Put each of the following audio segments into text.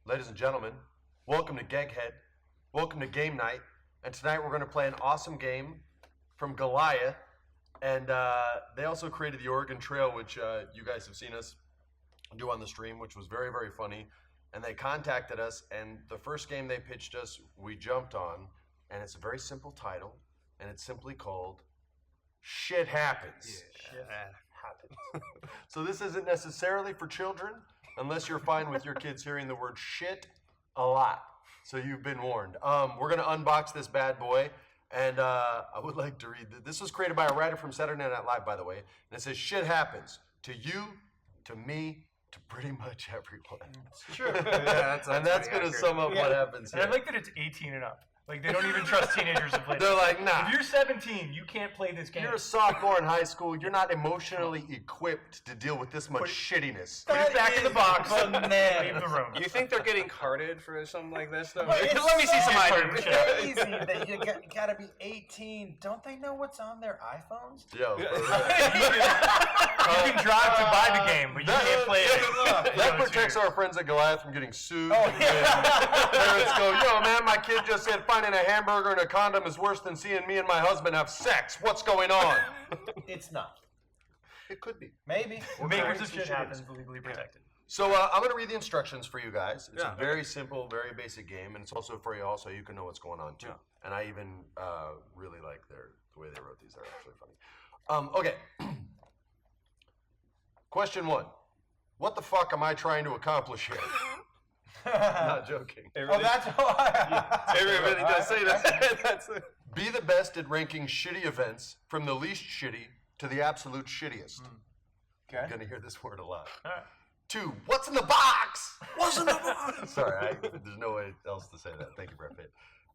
ladies and gentlemen, welcome to GEGGHEAD. Welcome to game night. And tonight we're going to play an awesome game from Goliath. And they also created the Oregon Trail, which you guys have seen us do on the stream, which was very, very funny. And they contacted us, and the first game they pitched us, we jumped on. And it's a very simple title, and it's simply called Shit Happens. Yeah, shit happens. So this isn't necessarily for children, unless you're fine with your kids hearing the word shit a lot. So you've been warned. We're going to unbox this bad boy, and I would like to read this. This was created by a writer from Saturday Night Live, by the way, and it says, shit happens to you, to me, to pretty much everyone. It's true. Yeah, that's going to sum up what happens here. And I like that it's 18 and up. Like, they don't even trust teenagers to play this. They're like, nah. If you're 17, you can't play this game. You're a sophomore in high school. You're not emotionally equipped to deal with this much shittiness. Put it back in the box. Leave the room. You think they're getting carded for something like this? Though? Well, Let me see some items. It's crazy that you gotta be 18. Don't they know what's on their iPhones? Yo, You can drive to buy the game, but you can't play it. that protects our friends at Goliath from getting sued. Parents go, yo, man, my kid just said finding a hamburger and a condom is worse than seeing me and my husband have sex. What's going on? It's not. It could be. Maybe. Makers of shit happens, legally protected. So I'm going to read the instructions for you guys. It's a very simple, very basic game, and it's also for you all so you can know what's going on, too. Yeah. And I even really like the way they wrote these. They're actually funny. Okay. Question 1. What the fuck am I trying to accomplish here? Not joking. That's why. It really does say that. Be the best at ranking shitty events from the least shitty to the absolute shittiest. Okay. You're going to hear this word a lot. All right. 2. What's in the box? What's in the box? Sorry, there's no way else to say that. Thank you, Brett Pitt.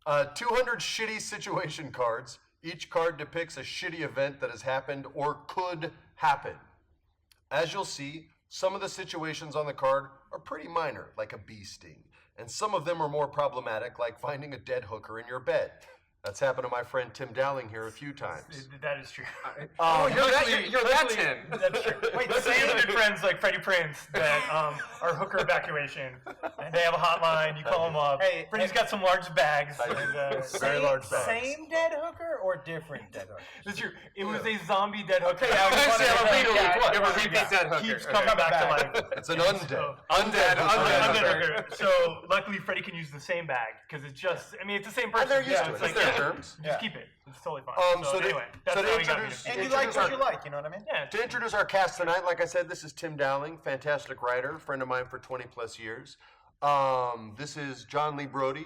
200 shitty situation cards. Each card depicts a shitty event that has happened or could happen. As you'll see, some of the situations on the card are pretty minor, like a bee sting. And some of them are more problematic, like finding a dead hooker in your bed. That's happened to my friend Tim Dowling here a few times. That is true. You're that Tim. That's true. Wait, so you have friends like Freddie Prinze that are hooker evacuation, and they have a hotline. You call them up. Hey, Freddie's got some large bags. Very large bags. Same dead hooker or different dead hooker? That's true. It was a zombie dead hooker. Repeat that hooker. Keeps coming back to life. It's an undead. Undead hooker. So luckily, Freddie can use the same bag because it's just. I mean, it's the same person. And they're used to it. It's like, It's their terms. Just keep it. It's totally fine. So anyway, that's how we got here. And you like what you like, you know what I mean? Yeah. To introduce our cast tonight, like I said, this is Tim Dowling, fantastic writer, friend of mine for 20 plus years. This is Jon Lee Brody,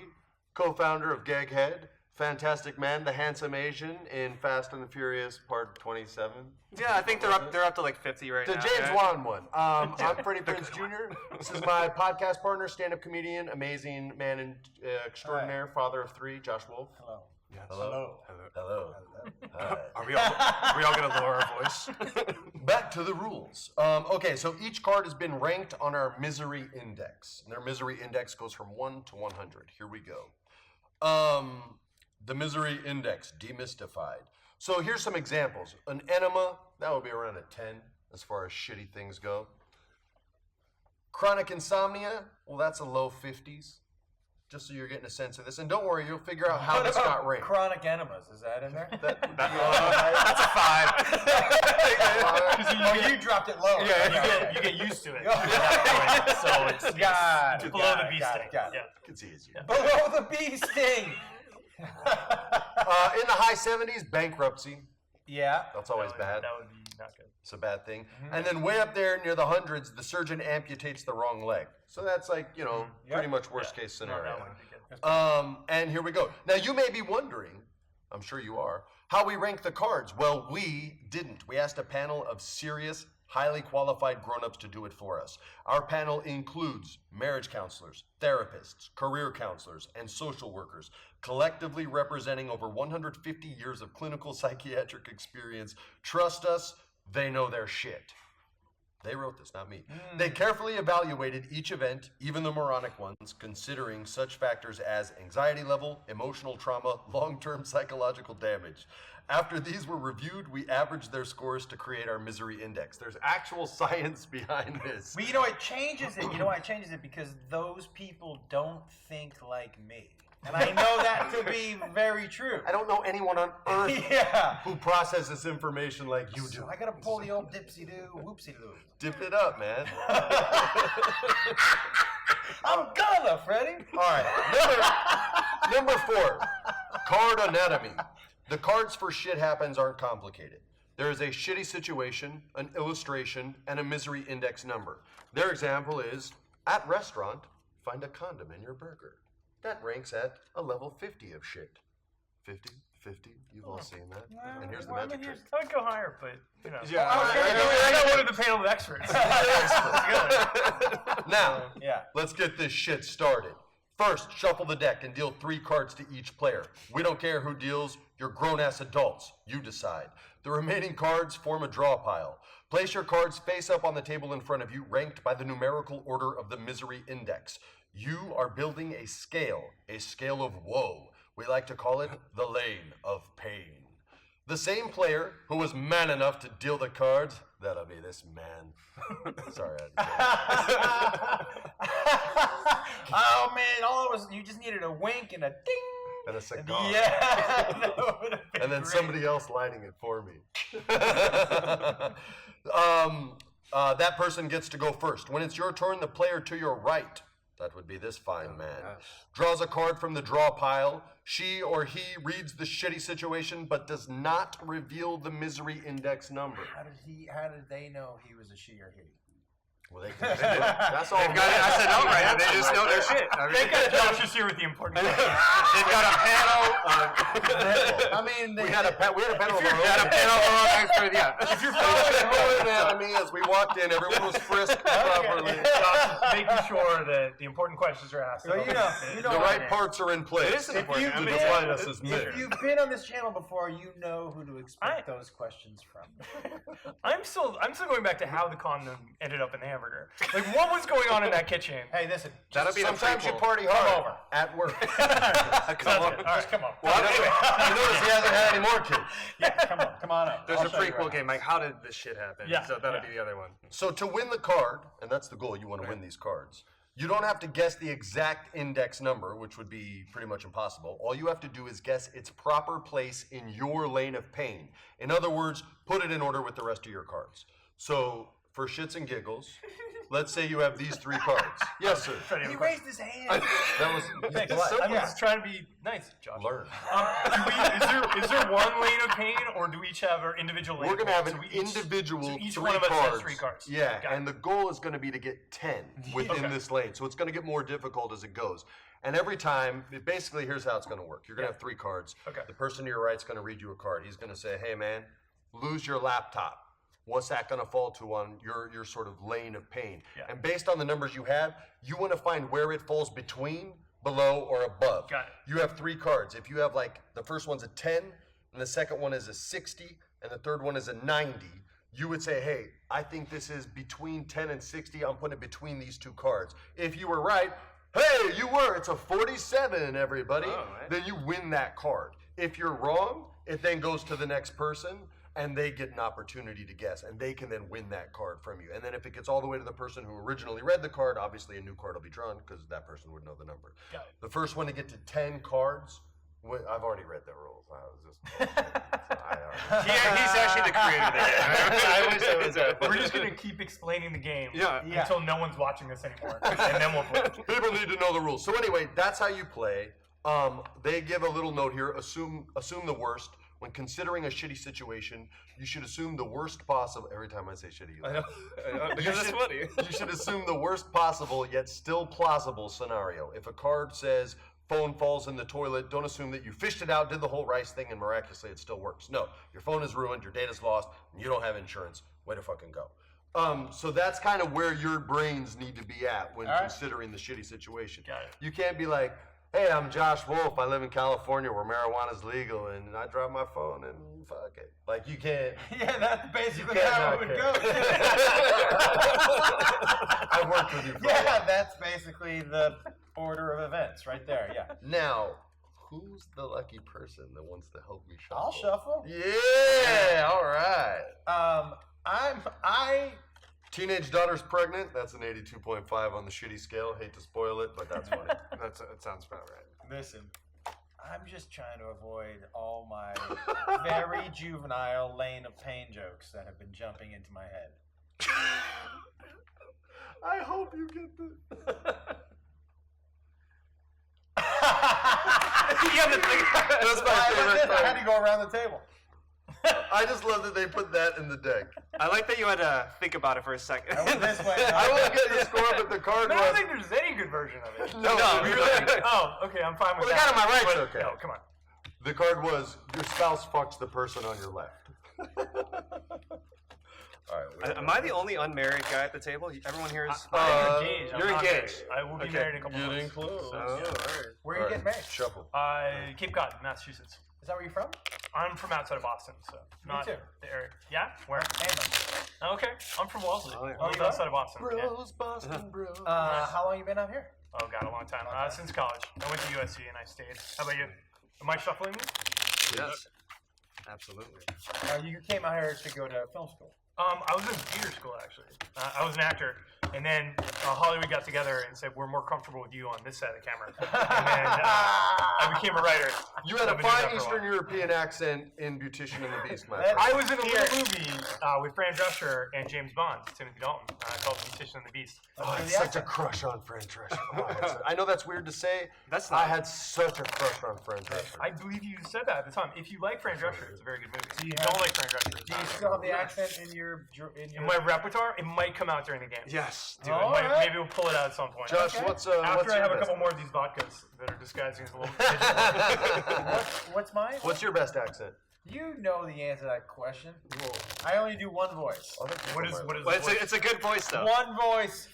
co-founder of GEGGHEAD, fantastic man, the handsome Asian in Fast and the Furious Part 27. Yeah, I think they're up to like 50 right The now. James Wan one. I'm Freddie Prinze Jr. This is my podcast partner, stand-up comedian, amazing man and extraordinaire, father of 3, Josh Wolf. Hello. Yes. Hello. Hi. Are we all going to lower our voice? Back to the rules. Okay, so each card has been ranked on our misery index. And their misery index goes from 1 to 100. Here we go. The misery index, demystified. So here's some examples. An enema, that would be around a 10 as far as shitty things go. Chronic insomnia, well, that's a low 50s. Just so you're getting a sense of this. And don't worry, you'll figure out how this got ranked. Chronic enemas, is that in there? That's a 5. You dropped it low. Yeah, you get used to it. So it's below the bee sting. Got it. Yeah. It's easy. Yeah. Below the bee sting. In the high 70s, bankruptcy. Yeah. That's always bad. That would be not good. It's a bad thing. And then way up there near the hundreds, the surgeon amputates the wrong leg. So that's like, pretty much worst case scenario. That would be good. And here we go. Now you may be wondering, I'm sure you are, how we rank the cards. Well, we didn't. We asked a panel of serious, highly qualified grown-ups to do it for us. Our panel includes marriage counselors, therapists, career counselors, and social workers, collectively representing over 150 years of clinical psychiatric experience. Trust us, they know their shit. They wrote this, not me. They carefully evaluated each event, even the moronic ones, considering such factors as anxiety level, emotional trauma, long-term psychological damage. After these were reviewed, we averaged their scores to create our misery index. There's actual science behind this. But you know, it changes it. You know why it changes it? Because those people don't think like me. And I know that to be very true. I don't know anyone on earth Yeah. who processes information like you do. So I gotta pull the old dipsy-doo, whoopsie-doo. Dip it up, man. I'm gonna, Freddie. All right. Number 4, card anatomy. The cards for shit happens aren't complicated. There is a shitty situation, an illustration, and a misery index number. Their example is, at restaurant, find a condom in your burger. That ranks at a level 50 of shit. 50, 50, you've all seen that. And here's the magic trick. I would go higher, but you know. Yeah, I know one of the panel of experts. Now, Yeah. let's get this shit started. First, shuffle the deck and deal 3 cards to each player. We don't care who deals, you're grown-ass adults. You decide. The remaining cards form a draw pile. Place your cards face up on the table in front of you, ranked by the numerical order of the misery index. You are building a scale of woe. We like to call it the lane of pain. The same player who was man enough to deal the cards, that'll be this man. Sorry, Oh man, all it was, you just needed a wink and a ding. and a cigar. Yeah. That would've been And then great. somebody else lighting it for me. That person gets to go first. When it's your turn, the player to your right, that would be this fine man, draws a card from the draw pile. She or he reads the shitty situation but does not reveal the misery index number. How did they know he was a she or he? Well, they can that's all. They've got it. I said no right now. They just know their shit. I mean, Thank God Josh is here with the important questions. they've got a panel. I mean, We had a panel of our own. Got a panel of our own expert. Yeah. If you're following whole anatomy as we walked in, everyone was frisked properly. Josh is making sure that the important questions are asked. Well, you know The what, right man. parts are in place. It is important. to I mean, define us as If men. you've been on this channel before, you know who to expect those questions from. I'm still going back to how the condom ended up in the hamburger. Like, what was going on in that kitchen? Hey, listen. That'll be the Sometimes you prequel. party Come hard over. at work. Come on. All right, come on. You notice he hasn't had any more kids. Yeah, come on up. There's I'll a show you prequel right game. Like, how did this shit happen? Yeah, So that'll yeah. be the other one. So to win the card, and that's the goal, you want to win these cards. You don't have to guess the exact index number, which would be pretty much impossible. All you have to do is guess its proper place in your lane of pain. In other words, put it in order with the rest of your cards. So for shits and giggles, let's say you have these 3 cards. Yes, sir. Freddie, He of course. raised his hand. That was I'm just trying to be nice, Josh. learn. Is there one lane of pain, or do we each have our individual lane? We're gonna have of an pain? So we each- individual so each 3 one of us cards. has 3 cards. Yeah, Got it. and the goal is going to be to get 10 within Okay. this lane. So it's going to get more difficult as it goes. And every time, basically, here's how it's going to work. You're going to have 3 cards. Okay. The person to your right's going to read you a card. He's going to say, "Hey, man, lose your laptop. What's that going to fall to on your sort of lane of pain?" Yeah. And based on the numbers you have, you want to find where it falls between, below, or above. Got it. You have 3 cards. If you have, like, the first one's a 10, and the second one is a 60, and the third one is a 90, you would say, "Hey, I think this is between 10 and 60. I'm putting it between these 2 cards." If you were right, hey, you were. It's a 47, everybody. Oh, right. Then you win that card. If you're wrong, it then goes to the next person, and they get an opportunity to guess, and they can then win that card from you. And then if it gets all the way to the person who originally read the card, obviously a new card will be drawn because that person would know the number. Got it. The first one to get to 10 cards, I've already read the rules. I was just He's actually the creator there. I wish I was there. We're just gonna keep explaining the game Yeah. until no one's watching this anymore, and then we'll play. People need to know the rules. So anyway, that's how you play. They give a little note here. Assume the worst. When considering a shitty situation, you should assume the worst possible. Every time I say shitty, you laugh. I know, because it's funny. You should assume the worst possible yet still plausible scenario. If a card says phone falls in the toilet, don't assume that you fished it out, did the whole rice thing, and miraculously it still works. No, your phone is ruined, your data's lost, and you don't have insurance. Way to fucking go. So that's kind of where your brains need to be at when considering the shitty situation. Got it. You can't be like, Hey, I'm Josh Wolf. I live in California where marijuana's legal, and I drop my phone and fuck it. Like, you can't. Yeah, that's basically You can't how not it would care. go. I've worked with you for a Yeah, while. that's basically the order of events right there. Yeah. Now, who's the lucky person that wants to help me shuffle? I'll shuffle. Yeah, all right. I Teenage daughter's pregnant. That's an 82.5 on the shitty scale. Hate to spoil it, but that's funny. That sounds about right. listen. I'm just trying to avoid all my very juvenile lane of pain jokes that have been jumping into my head. I hope you get this. That's my favorite I had thing. to go around the table. I just love that they put that in the deck. I like that you had to think about it for a second. I went this way. I won't get your score, but the card I don't was. think there's any good version of it. No, really. Oh, okay, I'm fine with Well, the that. guy on my right's But- okay. No, come on. The card was your spouse fucks the person on your left. All right. Am I the only unmarried guy at the table? Everyone here is. I'm engaged. I'm you're not engaged. married. I will be Okay. married in a couple Getting months. close. So, Oh, yeah. all right. Where are you getting married? Shuffle. Cape Cod, Massachusetts. Is that where you're from? I'm from outside of Boston, so not too. the area. Yeah, where? Amherst. Okay, I'm from Wellesley. Oh, yeah. I live you are? outside of Boston. Yeah. Bros, Boston bros. How long you been out here? Oh god, a long time. Since college. I went to USC and I stayed. How about you? Am I shuffling these? Yes. Absolutely. You came out here to go to film school. I was in theater school actually. I was an actor, and then Hollywood got together and said we're more comfortable with you on this side of the camera. And then I became a writer. You had I've a been doing fine that for a Eastern while. European accent in Beautician and the Beast, my That- friend. I was in a little movie with Fran Drescher and James Bond, Timothy Dalton, called Beautician and the Beast. Oh, I had such a crush on Fran Drescher. Oh, I know that's weird to say. That's I not. had such a crush on Fran Drescher. I believe you said that at the time. If you like Fran Drescher, it's a very good movie. If you don't like Fran Drescher, it's Do you not. still have the accent in your? In my repertoire, it might come out during the game. Yes. Dude, All it might, right. maybe we'll pull it out at some point. Josh, Okay. what's After what's I your have a best? couple more of these vodkas that are disguising as a little pigeon. What's mine? What's your best accent? You know the answer to that question. I only do one voice. Other people What is might- what is Well, the voice? it's a good voice though. One voice.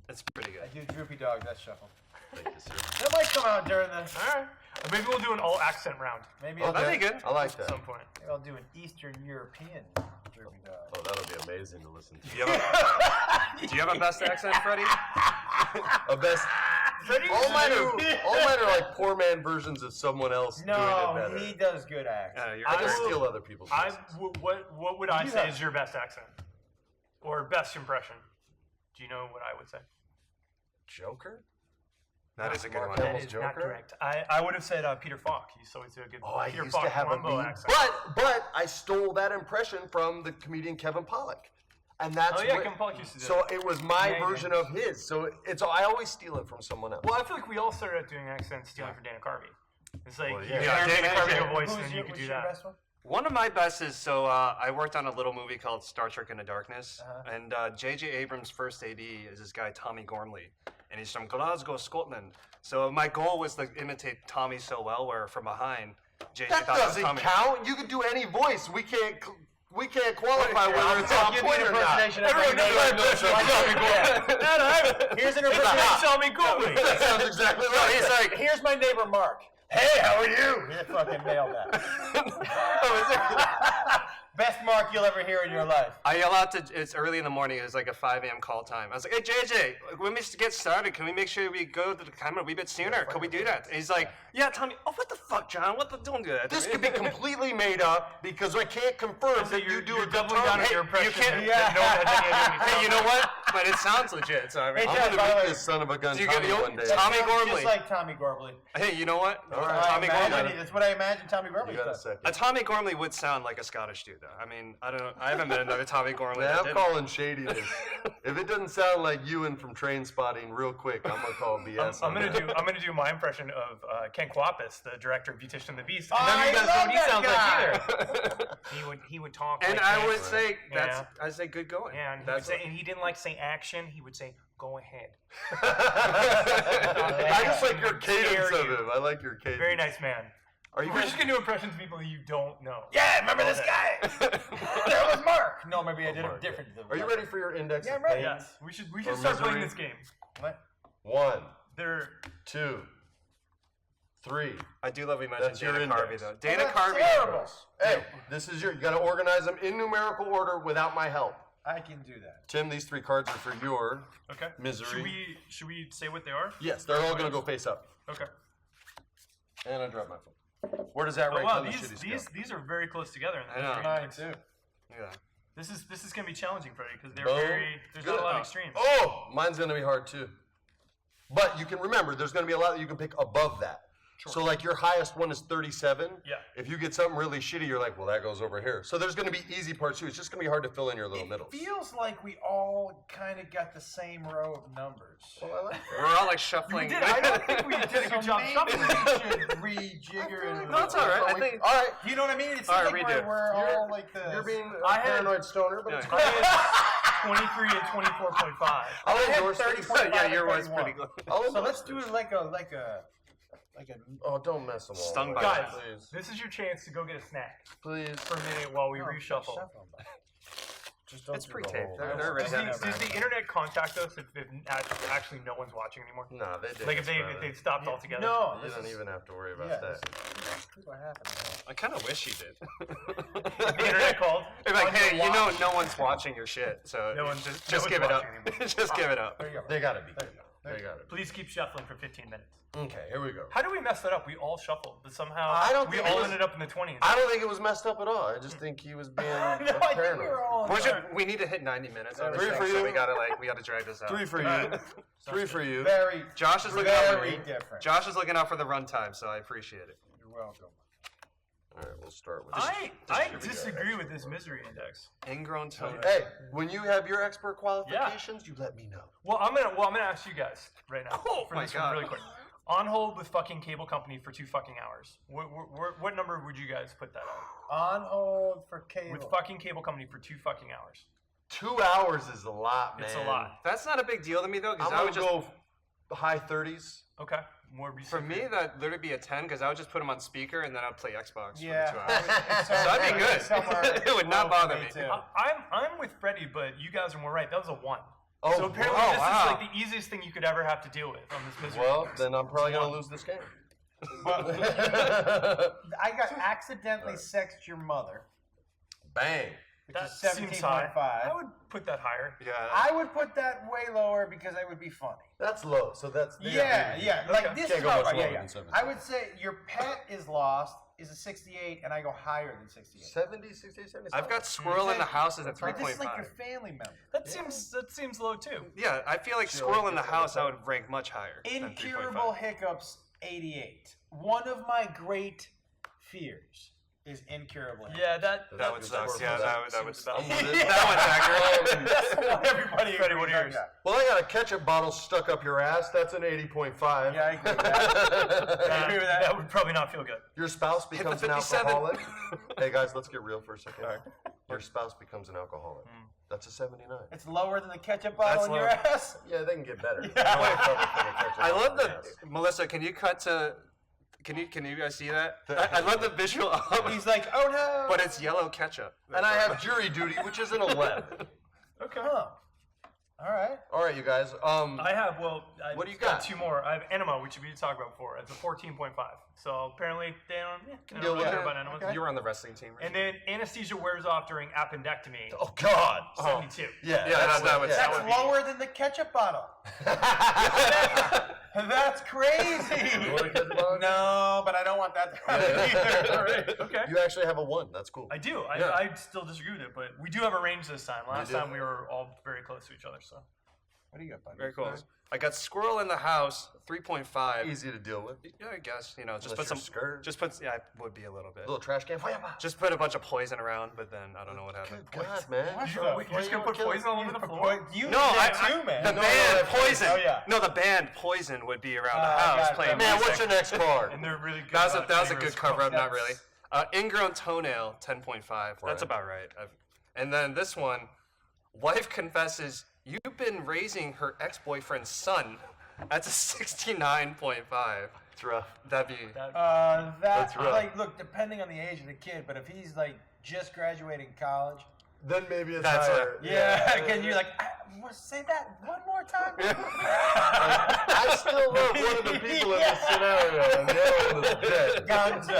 It's pretty I good. do droopy dog. That's shuffle. Thank you, sir. That might come out during the. All right. Maybe we'll do an all accent round Maybe Okay. That'd be good. I like at that. some point. I'll do an Eastern European droopy dog. Oh, that'll be amazing to listen to. Do you have a best accent, Freddie? A best. All mine are like poor man versions of someone else doing No, it better. he does good acts. You're I I just will- steal other people's voices. What would I You say have- is your best accent? Or best impression? Do you know what I would say? Joker? That is a good Mark one. Hamill. That Almost is not Joker? correct. I would have said Peter Falk. He's always a good Oh, I Peter used Falk to have a Columbo mean, accent. but I stole that impression from the comedian Kevin Pollak, and that's Oh yeah, what- Kevin Falk used to do so it. it was my Yeah, version of his. So it's I always steal it from someone else. Well, I feel like we all started out doing accents stealing from Dana Carvey. It's like Well, you yeah. learn Yeah, Dana Carvey Dana- a voice, Who's and then you your- could what's do your that. best one? One of my best is I worked on a little movie called Star Trek Into Darkness, Uh-huh. and J.J. Abrams' first AD is this guy Tommy Gormley, and he's from Glasgow, Scotland. So my goal was to imitate Tommy so well, where from behind, J.J. That thought it was doesn't Tommy. count. You can do any voice. We can't qualify whether it's on Give me point an or not. impersonation of Everyone my knows neighbor. I know Tommy Gormley. Here's an It's impersonation. Tommy Gormley. That sounds exactly No, right. he's like, Here's my neighbor Mark. Hey, how are you? He fucking nailed that. Best Mark you'll ever hear in your life. I yell out to, it's early in the morning, it was like a 5 a.m. call time. I was like, hey, JJ, when we get started, can we make sure we go to the camera a wee bit sooner? Can we do that? And he's like, yeah, Tommy, oh, what the fuck, John? Don't do that. This could be completely made up because I can't confirm So that you do you're a good doubling down Tommy. on your impression. can't- that no one has any idea what Hey, he's you know what? But it sounds legit, so I mean, Hey, I'm Jeff, gonna by the meet way, this son of a gun Do you Tommy get the- one day. Tommy Sounds Gormley. Just like Tommy Gormley. hey, you know what? All right. Tommy Gormley. That's what I imagine Tommy Gormley You got a does. second. A Tommy Gormley would sound like a Scottish dude, though. I mean, I don't know. I haven't met another Tommy Gormley. Man, that I'm didn't. calling shadiness. If it doesn't sound like Ewan from Train Spotting real quick, I'm gonna call BS. I'm on gonna that. do my impression of Ken Kwapis, the director of Beautician and the Beast. And I none of you guys know love what he that sounds guy. like either. He would talk. And like I this. would say that's Yeah. I say good going. Yeah, and he would say, and he didn't like say action. He would say, "Go ahead." I just like your cadence Scare of you. him. I like your cadence. Very nice man. Are you We're just gonna do impressions of people that you don't know. Yeah, remember this Okay. guy? That was Mark. No, maybe I did Mark, it different. Are you ready for your index? Yeah, of I'm ready. pain? Yes, we should Or start playing misery. this game. What? 1, There, 2, 3. I do love we mentioned That's your Dana Carvey, index. though. Dana that's Carvey. terrible. Hey, this is you got to organize them in numerical order without my help. I can do that. Tim, these 3 cards are for your Okay. misery. Should we say what they are? Yes, they're all going to go face up. Okay. And I dropped my phone. Where does that Oh rank wow, on the shitty scale? these are very close together. In the I know. misery Mine index. too. Yeah. This is gonna be challenging, Freddie, because they're Boom. there's not a lot of extremes. Oh, mine's going to be hard too. But you can remember, there's going to be a lot that you can pick above that. Sure. So like your highest one is 37. Yeah. If you get something really shitty, you're like, well, that goes over here. So there's going to be easy parts too. It's just going to be hard to fill in your little It middles. feels like we all kind of got the same row of numbers. Well, I like that. We're all like shuffling. I don't think we did a good job Maybe shuffling. we should rejigger it. No, it's all right. I think. All right. You know what I mean? It's All right, like redo it. we're all like the. You're being a I had- paranoid stoner, but Yeah. it's I fine. had 23 and 24.5. I'll I had endorse 30. it. Yeah, your was 31. pretty good. I'll So endorse let's do it like a. Oh, don't mess them all. Stung up. by Guys, Please. this is your chance to go get a snack Please. for a minute while we No, reshuffle. shuffle 'em. Just don't It's do the pre-taped. whole- They're Does already the internet contact us if actually no one's watching anymore? Nah, they did. Like if they've stopped altogether? No, You this don't is, even have to worry about yeah, that. this is what happened. I kind of wish you did. The internet called. They're like, on hey, your you know, watch. no one's watching your shit, so No one's- just no one's give it up. watching anymore. Just give it up. There you go. They gotta be. There you go. They gotta be. Please keep shuffling for 15 minutes. Okay, here we go. How did we mess that up? We all shuffled, but somehow I don't we think it all was- ended up in the 20s. I don't think it was messed up at all. I just think he was being No, I think we paranoid. were all. We need to hit 90 minutes on this 3 thing, for so you. we gotta drag this out. 3 for you. 3 for you. Very, Josh is looking out for very me. different. Josh is looking out for the runtime, so I appreciate it. You're welcome. All right, we'll start with I distribute disagree with this misery index. Ingrown toe. Hey, when you have your expert qualifications, you let me know. Well, I'm gonna ask you guys right now Oh for my this God. one really quick. On hold with fucking cable company for 2 fucking hours. What number would you guys put that at? On hold for cable. With fucking cable company for 2 fucking hours. 2 hours is a lot, man. It's a lot. That's not a big deal to me though, because I'm I would gonna just. go high 30s. Okay. More recent. For me, that'd literally be a 10, because I would just put them on speaker and then I'd play Xbox Yeah. for 2 hours. So that'd be good. It would not bother me. Too. I'm with Freddie, but you guys are more right. That was a 1. Oh, So apparently wow. this Wow. is like the easiest thing you could ever have to deal with on this misery. Well, index. then I'm probably gonna lose this game. I got accidentally sexed your mother, Bang. which that is seems high. 17.5. I would put that higher. Yeah. I would put that way lower because I would be funny. That's low. So that's Yeah. Like Okay. this Can't is go about much right. lower Yeah, than 17. I would say your pet is lost is a 68, and I go higher than 68. 70, 60, 70. I've got Squirrel in the House as a But this is like your 3.5. family member. That seems low too. Yeah, I feel like Squirrel in the House I would rank much higher. than Incurable 3.5. hiccups, 88. One of my great fears is incurable hiccups. Yeah, that That would suck. Yeah, that would seems suck. about- That one's accurate. That's the one everybody Freddie, agrees what are on, yours? yeah. Well, I got a ketchup bottle stuck up your ass. That's an 80.5. Yeah, I agree with that. I agree with that. That would probably not feel good. Your spouse the becomes an 57. alcoholic. Hey guys, let's get real for a second. Your spouse becomes an alcoholic. That's a 79. It's lower than the ketchup bottle That's in your low. ass. Yeah, they can get better. I love the Melissa. Can you cut to? Can you guys see that? I love the visual of He's like, oh no. but it's yellow ketchup. And I have jury duty, which is an 11. Okay. Huh. All right. All right, you guys. I have, What do you got got? 2 more. I have Enema, which we did talk about before. It's a 14.5. So apparently they don't Deal really with care it. about enemas. Okay. You were on the wrestling team, right? And then anesthesia wears off during appendectomy. Oh God. 72. Yeah, Yeah, that would- That's would be- lower than the ketchup bottle. That's crazy. You want a ketchup bottle? No, but I don't want that to happen either. Okay. You actually have a 1. That's cool. I do. Yeah. I still disagree with it, but we do have a range this time. Last do? time we were all very close to each other, so. What do you got, buddy? Very cool. I got Squirrel in the House, 3.5. Easy to deal with. Yeah, I guess just Unless put some. you're scared. Just put. Yeah, it would be a little bit. Little trash can. Just put a bunch of poison around, but then I don't know what happened. God, man. What You're the- just going to put poison all over the floor? You No, did I too, man. The No, band no, Poison. Oh, yeah. No, the band Poison would be around the I house got playing that. Man, music. what's your next card? And they're really good. That was a about good flavors. cover up, not That's- really. Ingrown Toenail, 10.5. That's Right. about right. And then this one, wife confesses you've been raising her ex-boyfriend's son. That's a 69.5. It's rough. That'd be. That's rough. like, look, depending on the age of the kid, but if he's like just graduating college then maybe it's That's higher. Yeah, because you're like, say that one more time. I still love one of the people in this scenario, and the other one is dead. Gonzo.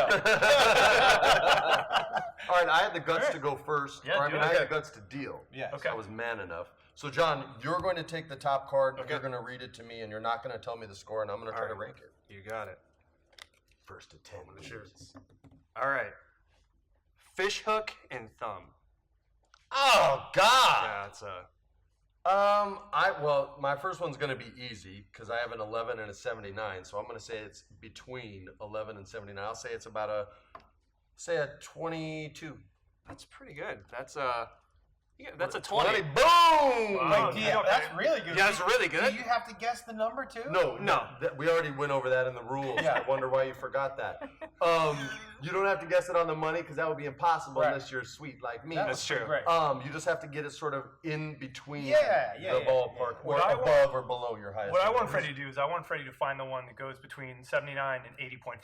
All right, I had the guts to go first. Yeah, or I do mean, it. I had the guts to deal. Yeah. Okay. I was man enough. So, John, you're going to take the top card. You're going to read it to me, and you're not going to tell me the score, and I'm going to try to rank it. You got it. First to 10. Cheers. All right. Fish hook and thumb. Oh, God. Yeah, it's a. Well, my first one's going to be easy because I have an 11 and a 79, so I'm going to say it's between 11 and 79. I'll say it's about a 22. That's pretty good. That's a 20. Boom! Wow. That's really good. Yeah, that's really Do good. you have to guess the number too? No. No. We already went over that in the rules. Yeah. I wonder why you forgot that. You don't have to guess it on the money because that would be impossible Right. unless you're sweet like me. That's true. Great. You just have to get it sort of in between the yeah, ballpark, or What I above or below your highest. What I score. want Freddie to do is I want Freddie to find the one that goes between 79 and 80.5.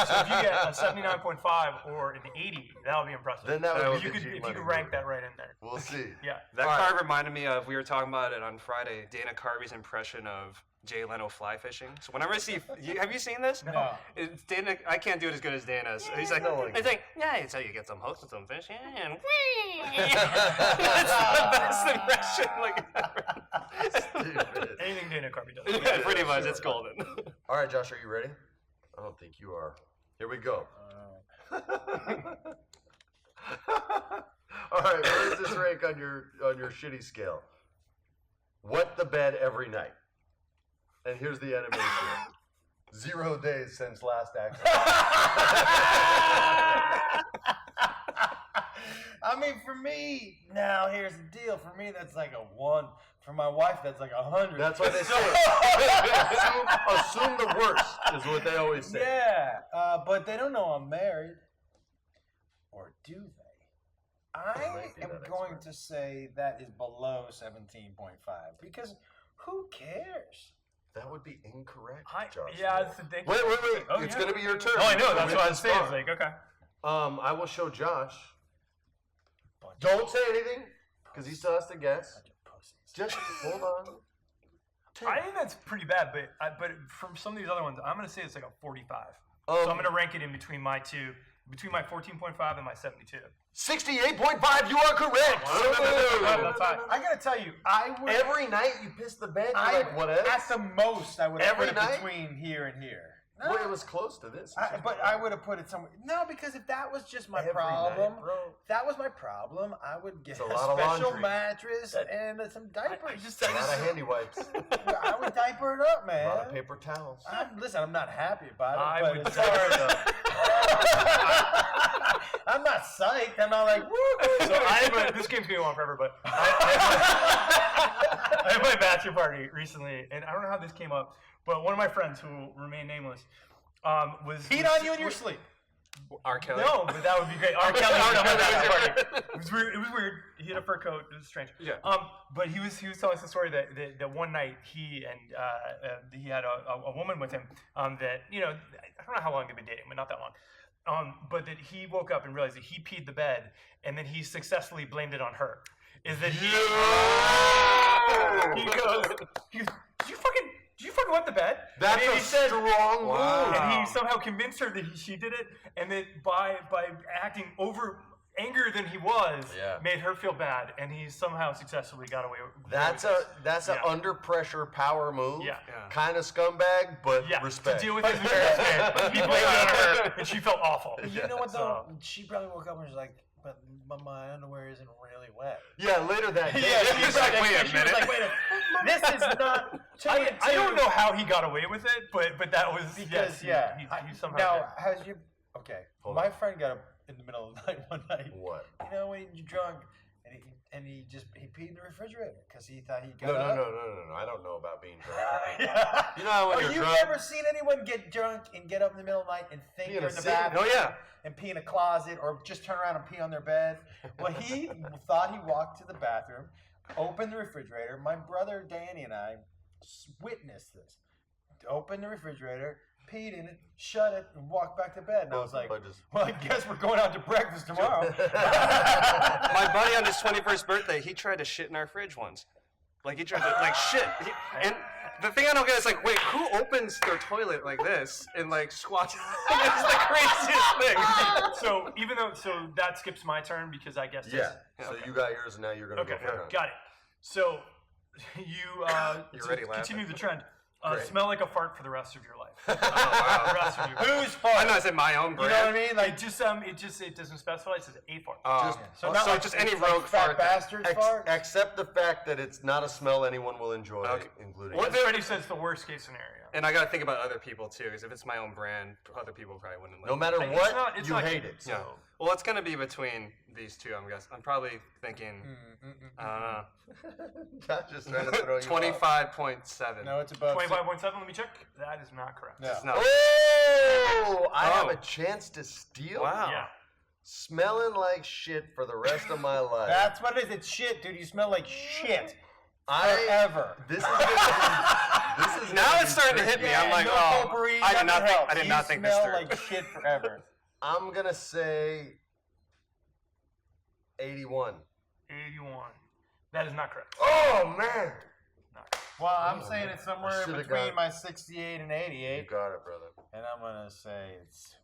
So if you get a 79.5 or an 80, that would be impressive. Then that would if be you the could, G if you money could rank move. that right in there. We'll see. Yeah. That All card reminded me of, we were talking about it on Friday, Dana Carvey's impression of Jay Leno fly fishing. So whenever I see, have you seen this? No. It's Dana, I can't do it as good as Dana's. He's like, yeah, it's how you get some hooks and some fish. Yeah, and that's the best impression like ever. Stupid. Anything Dana Carvey does. Yeah, pretty much, it's golden. All right, Josh, are you ready? I don't think you are. Here we go. All right, where does this rank on your shitty scale? Wet the bed every night. And here's the animation. 0 days since last action. I mean, for me, now here's the deal. For me, that's like a 1. For my wife, that's like 100. That's what they say. assume the worst is what they always say. Yeah, but they don't know I'm married. Or do they? I might be am that going expert. to say that is below 17.5 because who cares? That would be incorrect, Josh. Yeah, that's the thing. Wait. Oh, It's yeah. going to be your turn. Oh, I know. So That's we what have I'm to saying. start. It's like, okay. I will show Josh. Don't say anything, because he still has to guess. Just hold on. I think that's pretty bad, but from some of these other ones, I'm going to say it's like a 45. So I'm going to rank it in between my two, between my 14.5 and my 72. 68.5, you are correct. That's high. I gotta tell you, I would Every night you piss the bed, you're like, what else? at the most I would have Every put it night? between here and here. Well, it was close to this. But I would have put it somewhere. No, because if that was just my Every problem, night, bro. if that was my problem, I would get It's a a lot of special laundry. mattress and some diapers. A lot of handy wipes. I would diaper it up, A man. lot of paper towels. Listen, I'm not happy about it. I but would as far as, I'm not psyched. I'm not like, woo. So this game's going on forever, but I had my bachelor party recently, and I don't know how this came up, but one of my friends who will remain nameless was Beat on you in your sleep. R. Kelly. No, but that would be great. R. Kelly was at my bachelor party. It was weird. It was weird. He had a fur coat. It was strange. Yeah. But he was telling us the story that one night he had a woman with him that I don't know how long they've been dating, but not that long. But that he woke up and realized that he peed the bed, and then he successfully blamed it on her. Is that he goes, did you fucking wet the bed? That's and a he said, strong Wow. move. and he somehow convinced her that she did it, and that by acting over angrier than he was, made her feel bad, and he somehow successfully got away with That's this. an under pressure power move. Yeah. Kind of scumbag, but respect. To deal with his embarrassment, he blamed it on her, and she felt awful. You know what though? So- She probably woke up and was like, "But my underwear isn't really wet." Yeah, later that day. Yeah, She's like, wait a minute. This is not. I don't know how he got away with it, but that was Because he somehow now did. has you okay? Hold my on. friend got up in the middle of the night one night. What? You know when you're drunk and he peed in the refrigerator because he thought he No, got up. no. I don't know about being drunk. Yeah. You know how when Oh, you're you've drunk. never seen anyone get drunk and get up in the middle of the night and think Pee in they're a in the sink? bathroom? Oh, yeah. And pee in a closet or just turn around and pee on their bed. Well, he thought he walked to the bathroom, opened the refrigerator. My brother Danny and I witnessed this. Opened the refrigerator, peed in it, shut it, and walked back to bed. And I was like, I just- well, I guess we're going out to breakfast tomorrow. My buddy on his 21st birthday, he tried to shit in our fridge once. Like, he tried to, like, shit. And the thing I don't get is, like, wait, who opens their toilet like this and, like, squats? It's the craziest thing. So that skips my turn because I guess Yeah. So you got yours, and now you're gonna Okay, go for John. got it. So you You're to already laughing. continue the trend. Great. Smell like a fart for the rest of your life. wow. The rest of your life. Who's fart? I know, I said my own You brand. know what I mean? Like, It doesn't specify. It says a fart. Oh, so not so like, just any it's rogue like fat fart. bastards fart. Accept the fact that it's not a smell anyone will enjoy, Okay. including. What you. Freddie says the worst case scenario. And I gotta think about other people too, because if it's my own brand, other people probably wouldn't like No it. matter It's what, not- it's you not- hate it. So Yeah. Well, it's gonna be between these two, I'm guessing. I'm probably thinking, I don't know, Josh just trying to throw you off. 25.7. No, it's above. 25.7. Let me check. That is not correct. Yeah. It's not. Oh, I have Oh. a chance to steal. Wow. Yeah. Smelling like shit for the rest of my life. That's what it is. It's shit, dude. You smell like shit. This Forever. is this is Now it's starting to hit me. I'm like, no oh, potpourri, I did nothing not think. helps. I did not think You this smell through. like shit forever. I'm gonna say 81. 81. That is not correct. Oh man! Not correct. Well, I'm saying it's somewhere should've between got- my 68 and You 88, got it, brother. and I'm gonna say it's.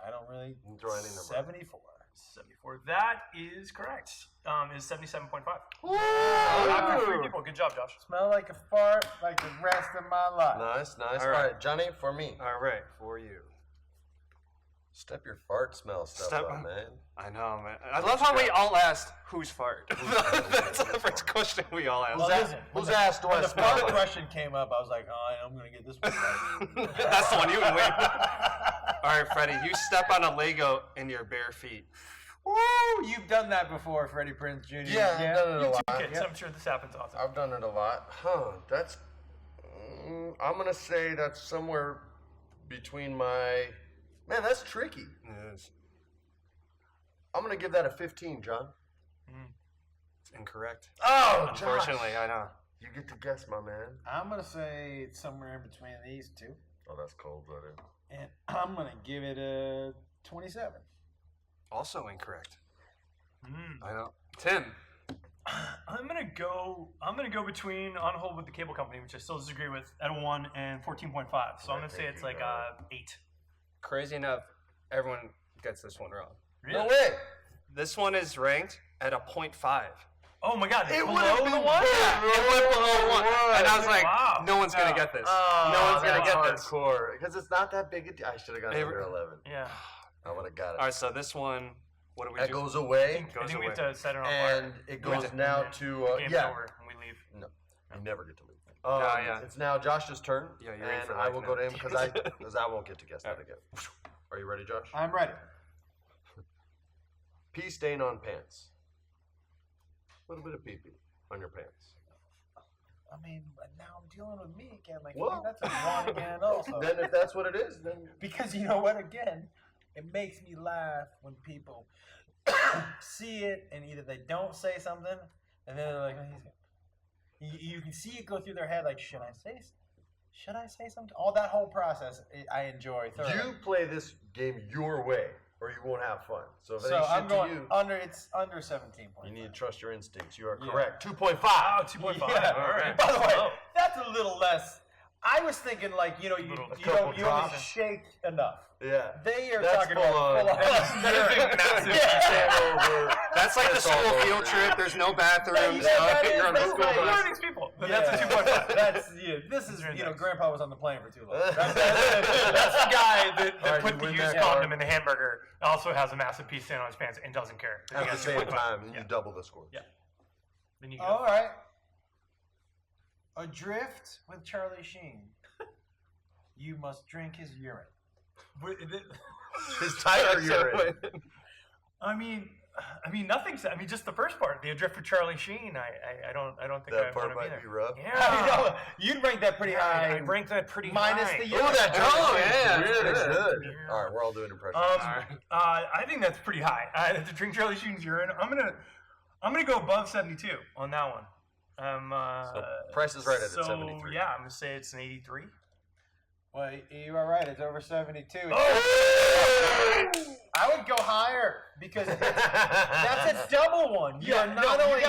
I don't really. You can throw any number. 74. 74. That is correct. Is 77.5. Woo! Not for 3 people. Good job, Josh. Smell like a fart like the rest of my life. Nice, nice. All All right. right, Johnny, for me. All right, for you. Step your fart smell stuff Step- up, man. I know, man. I love how we all asked who's fart. That's the first question we all asked. Well, listen, Whose ass do I when the smell fart like? question came up, I was like, oh, I'm gonna get this one right. That's the one you would win. All right, Freddie, you step on a Lego in your bare feet. Woo! You've done that before, Freddie Prinze Jr. Yeah, I've done it a lot. Okay, so I'm sure this happens often. I've done it a lot. That's. I'm gonna say that's somewhere between my. Man, that's tricky. It is. I'm gonna give that a 15, John. It's incorrect. Oh, Unfortunately, I know. You get to guess, my man. I'm gonna say it's somewhere in between these two, Oh, that's cold-blooded. and I'm gonna give it a 27. Also incorrect. Mm. I know. Tim. I'm gonna go between On Hold with the Cable Company, which I still disagree with, at a 1 and 14.5. So I'm gonna say it's like 8. Crazy enough, everyone gets this one wrong. Really? No way. This one is ranked at a 0.5. Oh my God! It below would've been the 1. better. It went below one. And I was like, Wow. no one's going to No. get this. Oh, no one's going to that's get this. hardcore. Because it's not that big a deal. I should have gone Hey, under 11. Yeah. I would have got it. All right, so this one, what do we That do? goes away, I think we have away. to set it on and fire. it goes now to Game's yeah. over and we leave. No, you never get to leave. yeah. It's now Josh's turn, Yeah, you're in and for I life will now. go to him because I won't get to guess that again. Are you ready, Josh? I'm ready. Pee stain on pants. A little bit of pee pee on your pants. I mean, but now I'm dealing with me again. Like, Well. that's a 1 again, also. Then if that's what it is, then Because you know what? Again, it makes me laugh when people see it and either they don't say something, and then they're like, you can see it go through their head. Like, should I say something? All that whole process, I enjoy thoroughly. you play this game your way, or you won't have fun. So if it So ain't I'm shit going to you, under. It's under 17 points. you need to trust your instincts. You are Yeah. correct. 2.5. Oh, 2.5. Yeah. All right. By the way, Oh. that's a little less. I was thinking like you couple don't drops. shake enough. Yeah. They are That's talking full about on. full on. Massive. Yeah. That's like the That's all school over. field trip. There's no bathrooms. that is- You're on the that's school right. Who bus. are these people? But Yeah. that's a 2.5. That's this is Very nice. Grandpa was on the plane for too long. That's the guy that All right, put you the win used that condom card. in the hamburger. Also has a massive piece stain on his pants and doesn't care. Then At you the got same 2.5. time, and Yeah. you double the score. Yeah. Then you All go. right. Adrift with Charlie Sheen. You must drink his urine. His tiger urine. I mean, nothing's. I mean, just the first part, the adrift for Charlie Sheen. I don't think That I part want to be might there. be rough. Yeah, I know, you'd rank that pretty high. I ranked that pretty Minus high. the Oh, urine. that Oh, Charlie yeah, is really that's good. good. All right, we're all doing impressions. I think that's pretty high. To drink Charlie Sheen's urine, I'm gonna go above 72 on that one. So Price is Right at so 73. yeah, I'm gonna say it's an 83. Well, you are right. It's over 72. Oh! I would go higher because that's a double one. You are not only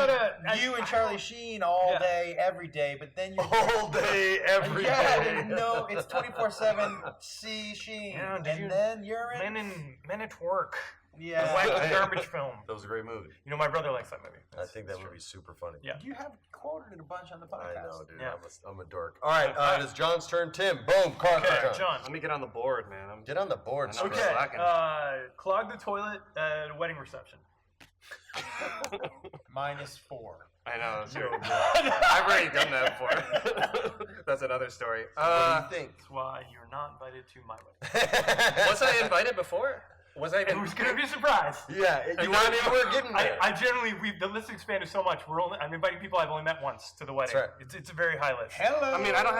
you and Charlie Sheen all day, every day, but then you all day, every day. No, it's 24/7. See Sheen, Yeah, and then you're in Men at Work. Yeah. The wacky garbage film. That was a great movie. You know, my brother likes that movie. I think that movie's super funny. Yeah. You have quoted it a bunch on the podcast. I know, dude. Yeah. I'm a dork. All right, it's John's turn. Tim, boom, card for Okay, John. John. Let me get on the board, man. Get on the board. I know, Sir. Okay. slacking. Clog the toilet at a wedding reception. -4. I know. I've already done that before. That's another story. What do you think? That's why you're not invited to my wedding. Was I invited before? Was I It even? was gonna be a surprise. Yeah, you were getting there. I generally the list expanded so much. I'm inviting people I've only met once to the wedding. That's right. It's a very high list. Hello. I mean, I don't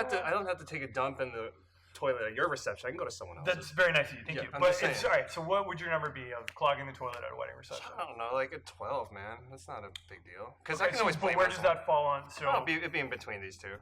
have to take a dump in the toilet at your reception. I can go to someone else's. That's very nice of you. Thank you. I'm But just saying. it's all right. So what would your number be of clogging the toilet at a wedding reception? I don't know, like a 12, man. That's not a big deal. Because Okay, I can always but blame where does myself. that fall on? So It'd be in between these two.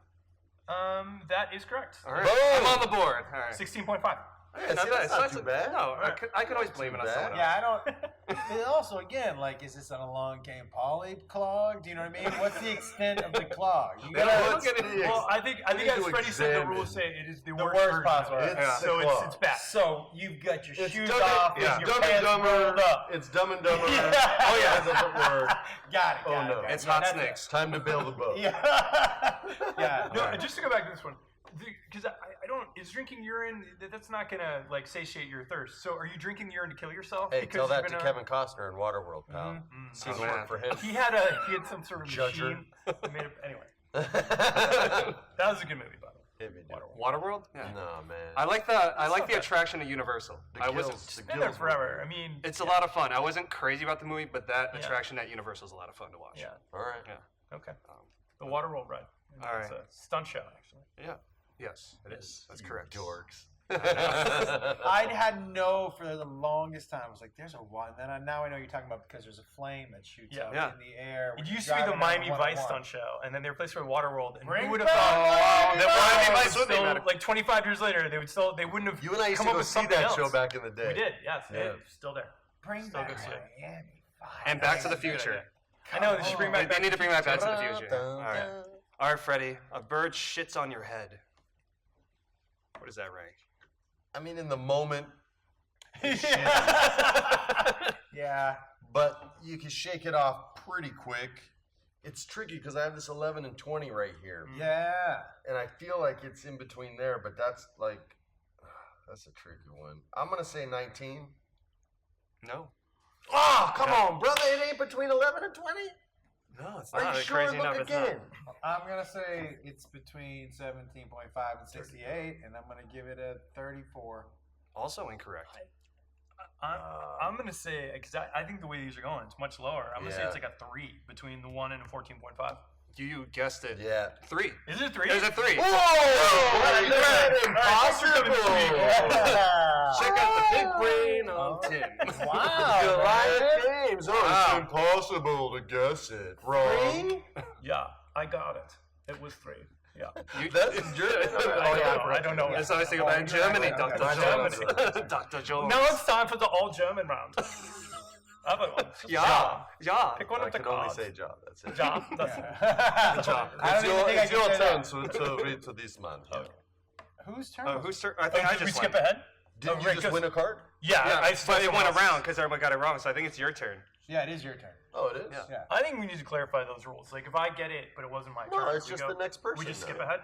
that is correct. All right, Boom. I'm on the board. All right. 16.5. Yeah, Not see, bad. that's So not too bad. No, Right. I can always blame it on Too someone bad. else. Yeah, I don't. And also, again, like, is this an along came Polly clog? Do you know what I mean? What's the extent of the clog? You Yeah, gotta, what's the Well, I think need as to Freddie said, the examine rules say it is the the worst worst version. possible. It's Yeah. So the claw. it's bad. So you've got your It's shoes dumb, off, it's and your dumb and pants dumber. rolled up. It's dumb and dumber. Yeah. Oh yeah, that's a different word. Got it. Oh, got no. it, got it. It's Yeah, hot that's snakes. Time to bail the boat. it. Yeah. Yeah. No, Alright. just to go back to this one, because I don't. Is drinking urine? That's not gonna like satiate your thirst. So are you drinking urine to kill yourself? Hey, because tell that you're to gonna- Kevin Costner in Waterworld, pal. Mhm. Seems Oh, to man. work for him. He had some sort of Judger. machine that made it. Anyway, that was a good movie, by the way. Hit me, dude. Waterworld? Yeah. No, man. I like the attraction at Universal. The I gills, wasn't. the Been there gills forever. were- I mean, It's a lot of fun. I wasn't crazy about the movie, but that Yeah. attraction at Universal is a lot of fun to watch. yeah. All right. Yeah. Okay. Um, The Waterworld ride. All It's right. a stunt show, actually. Yeah. Yes, it is. That's You correct. Dorks. I had no for the longest time. I was like, "There's a one." Then now I know you're talking about because there's a flame that shoots Yeah. up Yeah. in the air. when It you're used to be the driving down Miami Vice 101. stunt show, and then they replaced it with Waterworld. And Bring who would have back thought Miami that Vice! Miami Vice Would be still, better. like 25 years later, they wouldn't have You and I used come to up go with see something that else. show back in the day. We did, yes. Yeah. It's still there. Bring Still back good shit. Miami Vice. And Back to the That's a good Future. idea. I know, they should bring back They need to bring back Back to the Dun, Future. dun, All right. dun. All right, Freddie. A bird shits on your head. What does that rank? I mean, in the moment, Yeah. but you can shake it off pretty quick. It's tricky because I have this 11 and 20 right here, Yeah. and I feel like it's in between there. But that's like, that's a tricky one. I'm gonna say 19. No. Oh, come on, brother! It ain't between 11 and 20. No, it's Are not you sure? crazy Look enough. It's again. not. I'm gonna say it's between 17.5 and 68, and I'm gonna give it a 34. Also incorrect. I'm going to say, because I think the way these are going, it's much lower. I'm going to say Yeah. it's like a 3 between the 1 and a 14.5. You guessed it. Yeah. 3. Is it 3? There's a 3. Whoa! That's impossible! Check out the big brain on Tim. Wow. Goliath Games. Oh, Wow. it's impossible to guess it. Wrong. Yeah, I got it. It was 3. Yeah. That's German. I don't know. That's how I think about Germany, okay, Dr. okay. Jones. Germany. Dr. Jones. Now it's time for the all German round. Other one. Yeah. Yeah. Pick one I of the can only cards. say job. That's it. Job. That's Yeah. Good job. I don't even think I It's can your say turn that. to read to this man. here. Whose turn? Oh, whose turn? I think I Did we just skip went. ahead? Didn't Oh, you right, just 'cause- win a card? Yeah, Yeah, I but it went else. around because everyone got it wrong, so I think it's your turn. Yeah, it is your turn. Oh, it is? Yeah. Yeah. I think we need to clarify those rules. Like, if I get it, but it wasn't my No, turn, it's we just go- the next person. We just skip then. ahead.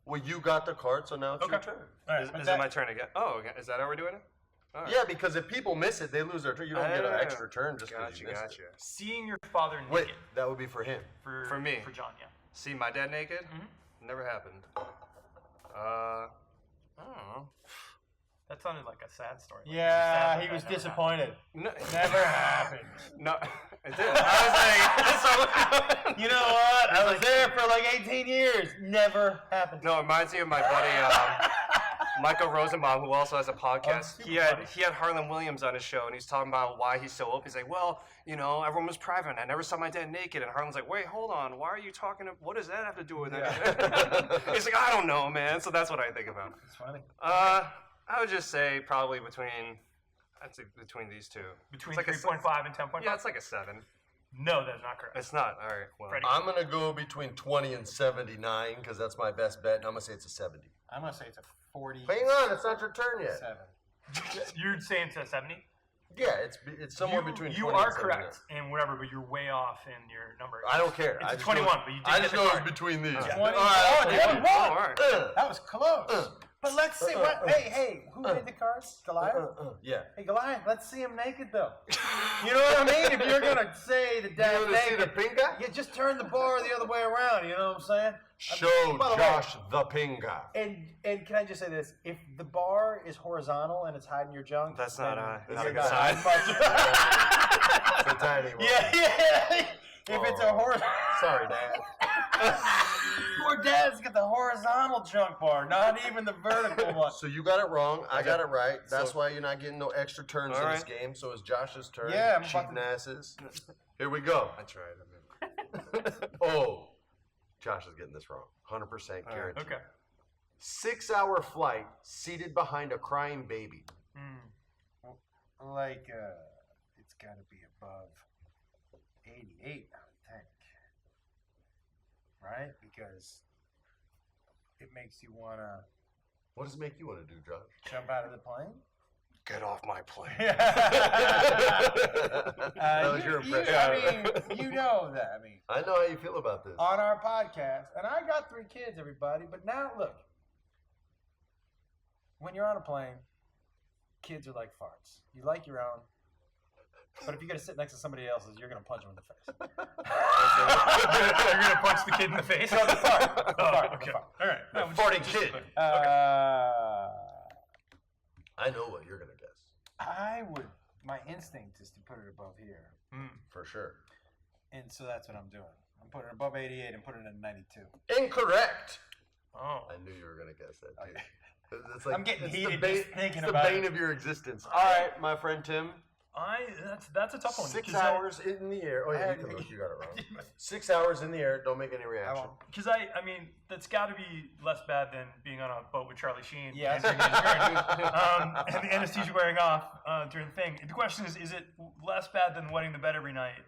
Well, you got the card, so now it's your Okay. turn. All right. Is but it that- my turn again? Oh, okay. Is that how we're doing it? All right. Yeah, because if people miss it, they lose their turn. You don't get an Ah, extra turn just because Gotcha, you missed gotcha. it. Seeing your father naked. Wait, that would be for him. For me. For John, yeah. See my dad naked? Mhm. Never happened. I don't know. That sounded like a sad story. Like, Yeah, sad he that was never disappointed. No, Never happened. no, it did. I was like, You know what? I was there for like 18 years. Never happened. no, it reminds me of my buddy. Michael Rosenbaum, who also has a podcast, he had Harlan Williams on his show, and he's talking about why he's so open. He's like, well, you know, everyone was private, and I never saw my dad naked. And Harlan's like, wait, hold on, why are you talking? What does that have to do with it? He's like, I don't know, man. So that's what I think about. It's funny. I would just say probably between these two. Between It's like 3.5 and 10.5? Yeah, it's like a 7. No, that's not correct. It's not. All right. Well, Freddie? I'm going to go between 20 and 79 because that's my best bet, and I'm going to say it's a 70. I'm gonna say it's a 40. Hang on, it's not your turn yet. 7. You're saying it's a 70? Yeah, it's somewhere between 20 You and are 79. correct in whatever, but you're way off in your number. I don't care. It's I a just 21, know, but you did I get just the know it's card. between these. Yeah. 20. All right, Oh, damn, what? all right. That was close. But let's see what. Hey, who made the cards? Goliath. Yeah. Hey, Goliath. Let's see him naked though. You know what I mean? If you're gonna say the dad You want to see naked, the pinga? you just turn the bar the other way around. You know what I'm saying? Show by the way- Josh the pinga. And can I just say this? If the bar is horizontal and it's hiding your junk, That's not then not you're a good not sign. It's a tiny one. Yeah. If it's a horizontal. Sorry, Dad. Poor dad's got the horizontal junk bar, not even the vertical one. So you got it wrong. I got it right. That's So- why you're not getting no extra turns All in this right. game. So it's Josh's turn. Yeah, I'm about Cheating to- asses. Here we go. I tried. Oh, Josh is getting this wrong. 100% guaranteed. Okay. 6-hour flight, seated behind a crying baby. Like, it's got to be above 88, I would think. Right? Because it makes you want to What does it make you want to do, Josh? jump out of the plane. Get off my plane. That was your impression. I mean, you know that. I mean, I know how you feel about this. on our podcast, and I got 3 kids, everybody, but now look, when you're on a plane, kids are like farts. You like your own, but if you're going to sit next to somebody else's, you're going to punch them in the face. You're going to punch the kid in the face? No, the fart. The fart. Okay. The fart. All right. No, Farting kid. I know what you're going to guess. My instinct is to put it above here. For sure. And so that's what I'm doing. I'm putting it above 88 and putting it at 92. Incorrect. Oh. I knew you were going to guess that, too. Okay. It's like, I'm getting it's heated the just thinking it's about the bane it. of your existence. All right, my friend Tim. That's a tough one. 6 'cause hours in the air. Oh, yeah, you can look. You got it wrong. 6 hours in the air. Don't make any reaction. Because I mean, that's got to be less bad than being on a boat with Charlie Sheen. Yes. And the anesthesia wearing off during the thing. The question is it less bad than wetting the bed every night?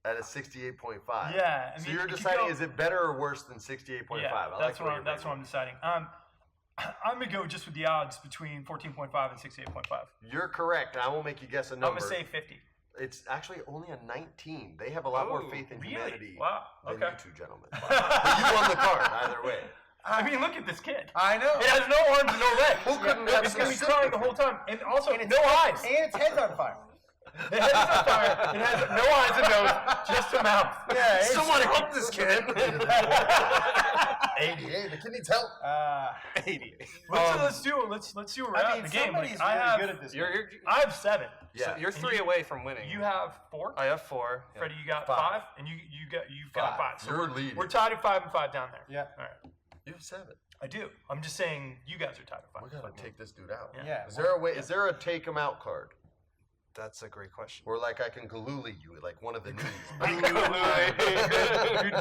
At a 68.5. Yeah. I So mean, you're it could deciding, go- is it better or worse than 68.5? Yeah, I that's like what I'm deciding. I'm gonna go just with the odds between 14.5 and 68.5. You're correct. I will make you guess a I'm number. gonna say 50. It's actually only a 19. They have a lot more faith in really? humanity Wow. than Okay. you two gentlemen. But you won the card either way. I mean, look at this kid. I know. It has no arms and no legs. Who couldn't have It's gonna be some crying the sympathy? whole time, and also And no eyes. And its head's on fire. It has no fire. It has no eyes and nose, just a mouth. Yeah. Someone help this kid. 88. The kid needs help. 88. Let's do it. Let's see where we're at in the game. somebody's Like, really good at this. I have 7. Yeah. So you're 3 away from winning. You have 4. I have 4. Yeah. Freddie, you got 5. 5, and you've got 5. So You're leading. we're tied at 5 and 5 down there. Yeah. All right. You have 7. I do. I'm just saying you guys are tied at 5. We gotta take this dude out. Yeah. Is there a way? Is there a take him out card? That's a great question. Where like I can galooly you like one of the knees. Good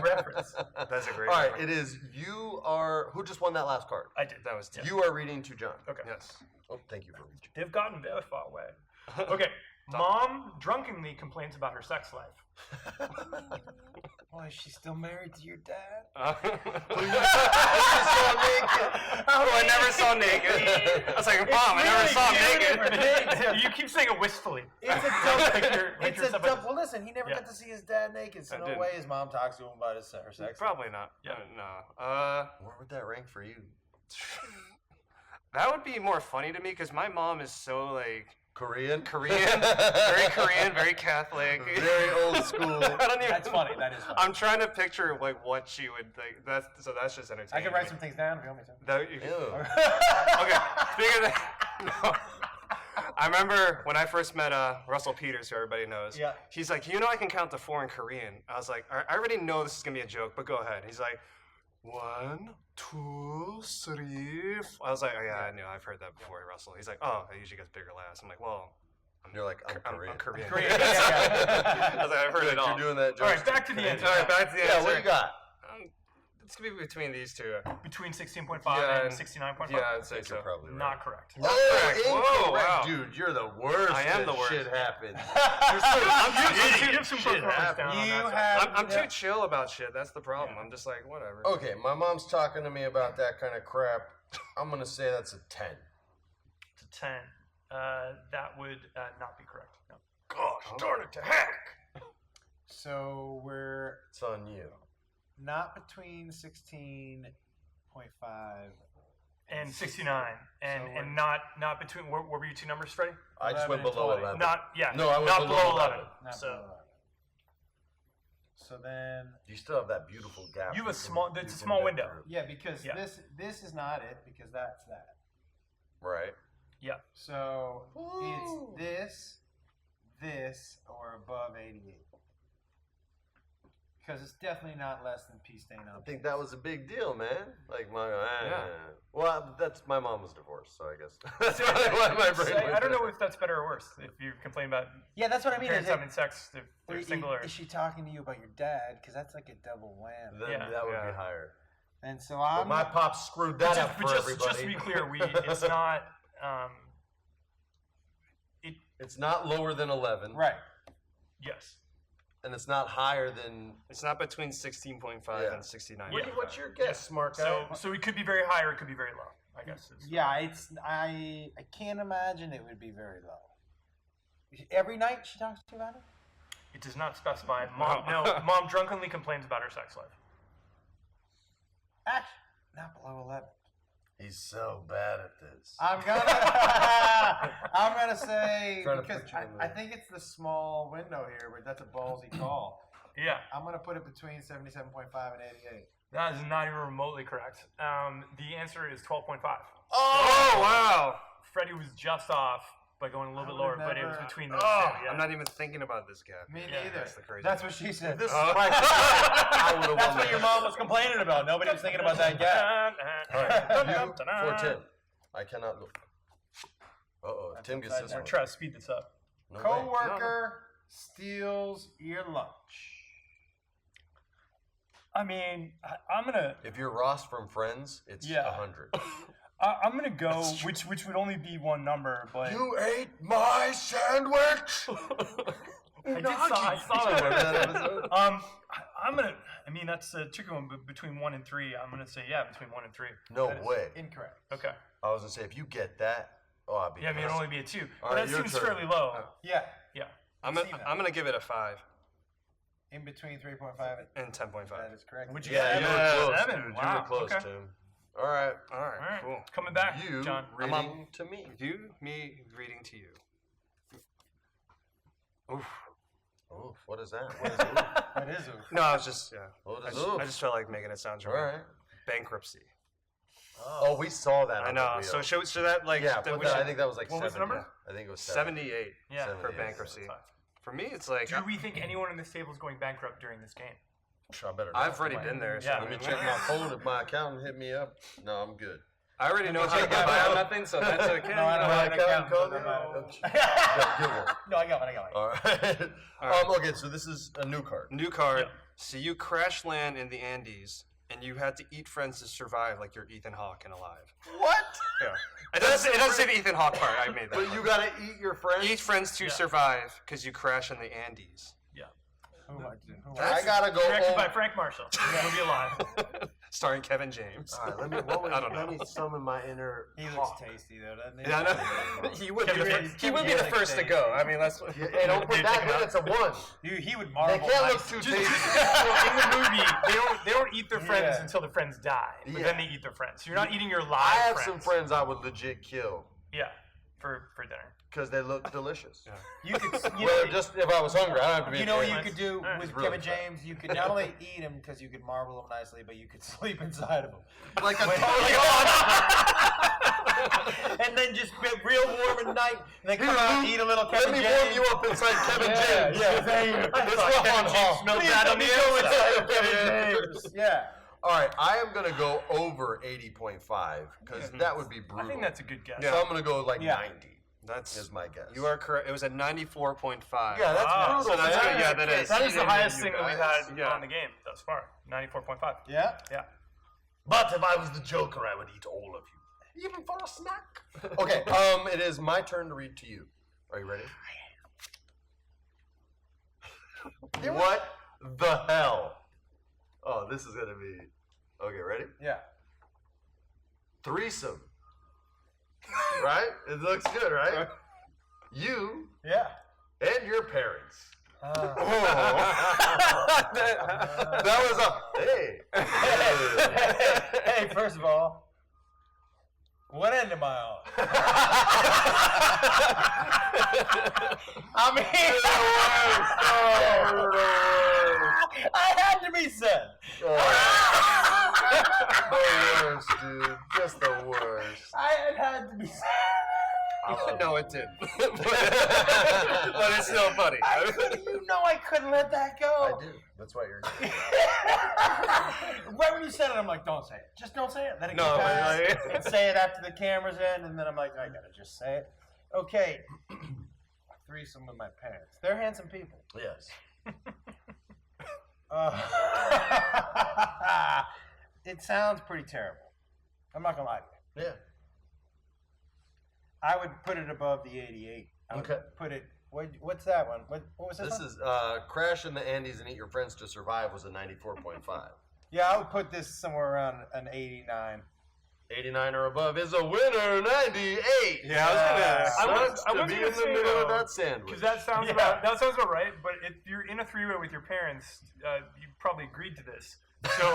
reference. That's a great All right, one. it is. You are. Who just won that last card? I did. That was Tim. You are reading to John. Okay. Yes. Oh, thank you for reaching. They've gotten very far away. Okay. Mom drunkenly complains about her sex life. Boy, is she still married to your dad? I never saw naked. I was like, Mom, I never saw naked. You keep saying it wistfully. It's a dumb Picture It's a yourself dumb. as- Well, listen, he never Yeah. got to see his dad naked, so I no didn't. way his mom talks to him about her sex. Probably not. Yeah. No. Where would that rank for you? That would be more funny to me because my mom is so like Korean. Korean, very Catholic, Very old school. I don't even. That's funny. That is funny. I'm trying to picture like what she would like. That's just entertaining. I can write some things down if you want me to. That, you, Ew. okay. Speaking of that, no. I remember when I first met Russell Peters, who everybody knows. Yeah. He's like, I can count to 4 in Korean. I was like, I already know this is gonna be a joke, but go ahead. He's like, 1, 2, 3. I was like, oh, yeah, I knew. I've heard that before, Russell. He's like, oh, it usually gets bigger last. I'm like, well, You're like, I'm Korean. I'm Korean. Korean. I was like, I've heard it all. You're doing that. All right, back to the answer. All right, back to the answer. Yeah, what you got? It's going to be between these two. Between 16.5 Yeah, and 69.5? Yeah, I'd say so. You're probably right. Not correct. Oh, correct. Whoa, incorrect. wow. Dude, you're the worst. I am when the worst. Shit happens. Give some performance down on You that side. have. I'm too chill about shit. That's the problem. I'm just like, whatever. Okay, my mom's talking to me about that kind of crap. I'm gonna say that's a 10. To 10. That would not be correct. No. Gosh, darn it to heck! So we're It's on you. not between 16.5. And 69. And So and not between. What were your two numbers, Freddie? I just 11 went and below 20. 11. Not No, I went not below below 11. 11. Not So below 11. So then, You still have that beautiful gap. You have a can- small- you it's a can small bend window. through. yeah, because Yeah. this is not it because that's that. Right. yeah. So Ooh. it's this or above 88. Because it's definitely not less than P stain I on. think that was a big deal, man. Like my, Yeah. well, that's my mom was divorced, so I guess that's why my brain. went I don't know there. if that's better or worse. If you complain about Yeah, that's what I mean. parents Is, having sex, if they're single or is she talking to you about your dad? Because that's like a double whammy. Then Yeah. that would Yeah. be higher. And so But I'm my pop screwed that up for everybody. just to be clear, it's not. It's not lower than 11, right. Yes. and it's not higher than. It's not between 16.5 Yeah. and 69. Yeah. What's your guess, smart guy? So it could be very high or it could be very low. I guess. Yeah, I can't imagine it would be very low. Every night she talks to you about it? It does not specify. Mom drunkenly complains about her sex life. Actually, not below 11. He's so bad at this. I'm gonna say Trying to because put you in I there. think it's the small window here, but that's a ballsy call. Yeah, I'm gonna put it between 77.5 and 88. that is not even remotely correct. The answer is 12.5. Oh, wow. Freddie was just off by going a little I bit would've lower, but it was never- between those Oh, two. Yeah. I'm not even thinking about this gap. Me Yeah, neither. that's the crazy That's thing. what she said. This Oh. is practice. I would have That's won what your mom was complaining about. Nobody was thinking about that gap. All right, you 410. I cannot look. Uh-oh, That's Tim gets upside this down. one. Try to speed this up. No way. Coworker steals your lunch. I mean, I'm gonna If you're Ross from Friends, it's Yeah. 100. I'm gonna go, which would only be one number, but You ate my sandwich. I saw that. Remember that episode? I'm gonna. I mean, that's a tricky one, but between 1 and 3, I'm gonna say between 1 and 3. No That is way. Incorrect. Okay. I was gonna say if you get that, I'd be. Yeah, I mean, it'd pissed. only be a 2, All but right, that your seems turn. fairly low. Yeah. Yeah. I'm I've seen that. gonna give it a 5 In between 3.5 and 10.5. That is correct. Would you Yeah, get you that? were close, Seven. dude. Wow. You were close, Okay. Tim. All right, All right, All right. cool. Coming back, you John. reading to me. Me reading to you. Oof. Oof, what is that? What is oof? What is it? No, I was just, yeah. What I is just, oof? I just felt like making it sound All dramatic. right. Bankruptcy. Oh, we saw that. I on know. the So wheel. should that like yeah, that put we that, should- I think that was like What was the 70. number? I think it was 70. 78 Yeah. for 78, bankruptcy. That's fine. For me, it's like Do we think anyone on this table is going bankrupt during this game? I better not. I've already been there. So Yeah. Let me check my phone. If my accountant hit me up, no, I'm good. I already know how to check get that by on out. nothing, so that's okay. No, I don't My have an accountant account. called me. Good one. No, I got one. All right. All right. Okay, so this is a new card. New card. Yeah. So you crash land in the Andes, and you had to eat friends to survive, like you're Ethan Hawke in Alive. What? Yeah. It doesn't say the Ethan Hawke part. I made that. But you gotta eat your friends. Eat friends to Yeah. survive because you crash in the Andes. Yeah. I gotta go Directed home. by Frank Marshall. We'll be alive. Starring Kevin James. All right, let me. I don't know. Let me summon my inner. He looks hawk. tasty though, doesn't he? Yeah, I know. he would be, Kevin the, James- he would be Kevin the James first to tasty. go. I mean, that's. Hey, don't put Dude, that check it in. out. It's a 1. He would They marvel. can't look nice. too Just tasty. in the movie, they don't eat their friends Yeah. until the friends die, but Yeah. then they eat their friends. So you're not eating your live I have friends. some friends I would legit kill Yeah, for dinner. because they look delicious. Yeah. You could, Well, just if I was hungry, I don't have to be. you know what you Nice. could do Alright. with It's really Kevin James? You could not only eat him because you could marble him nicely, but you could sleep inside of him. like a And then just be real warm at night, and then come Here, out, Luke, eat a little Let Kevin me James. warm you up inside Kevin Yeah, James. yeah. Let's go on home. Smells Please bad let on me the go outside. inside of Kevin James. Yeah. All right, I am gonna go over 80.5 because that would be brutal. I think that's a good guess. So I'm gonna go like Yeah. 90. That's Is my guess. You are correct. It was a 94.5. Yeah, that's brutal. So that's man. good. Yeah, that is. That is the Yeah, highest you thing that we've guys. had Yeah. on the game thus far. 94.5. Yeah. Yeah. But if I was the Joker, I would eat all of you, even for a snack. Okay, it is my turn to read to you. Are you ready? What the hell? Oh, this is gonna be. Okay, ready? Yeah. Threesome. Right? It looks good, right? You Yeah. and your parents. Oh. That was a hey. Hey, first of all, what end am I on? I mean, I had to be said. The worst, dude. Just the worst. I had to be said. No, it didn't. But it's still funny. You know I couldn't let that go. I do. That's why you're. Right when you said it, I'm like, don't say it. Just don't say it. Let it No, go past. but- And say it after the camera's in, and then I'm like, I gotta just say it. Okay. Threesome with my parents. They're handsome people. Yes. It sounds pretty terrible. I'm not gonna lie to you. Yeah. I would put it above the 88. I would Okay. put it. What's that one? What was this This one? is Crash in the Andes and Eat Your Friends to Survive was a 94.5. Yeah, I would put this somewhere around an 89. 89 or above is a winner. 98. Yeah, I was gonna. Sucks I to was be gonna in the say, middle of though, that sandwich. Because that sounds about right. But if you're in a three-way with your parents, you probably agreed to this. So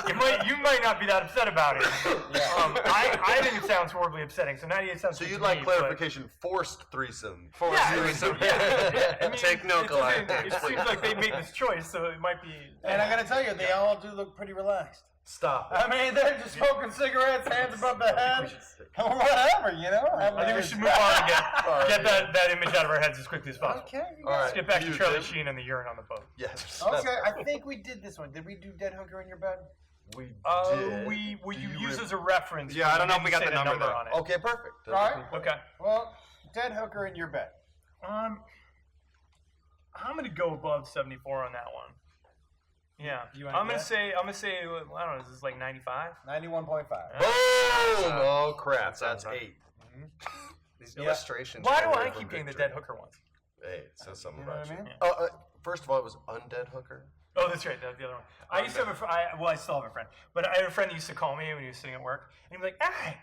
you might not be that upset about it. I think it sounds horribly upsetting. So 98 sounds. So good you'd to like me, clarification? Forced threesome. Forced threesome. Yeah. I mean, Take note, it Goliath doesn't- Games, It seems please. like they made this choice, so it might be. And I gotta tell you, they all do look pretty relaxed. Stop. I mean, they're just smoking cigarettes, hands above the head, whatever, you know. I think we should move on and get that image out of our heads as quickly as possible. Okay. All right. Let's get back to You, Charlie Tim? Sheen and the urine on the boat. Yes. Okay, I think we did this one. Did we do Dead Hooker in Your Bed? We did. Will you Do use rem- as a reference? Yeah, I don't know if we got didn't the say number there. on it. Okay, perfect. All right. Okay. Well, Dead Hooker in Your Bed. I'm gonna go above 74 on that one. Yeah. You wanna I'm gonna bet? say I don't know. Is this like 95? 91.5. Boom! Oh crap! Sounds That's right. 8. These Yeah. illustrations. Why are do I really keep getting the victory. Dead Hooker ones? Hey, it says something You know about what I you. mean? First of all, it was Undead Hooker. Oh, that's right. The other one. I used to have I still have a friend, but I had a friend that used to call me when he was sitting at work, and he'd be like, "Ah,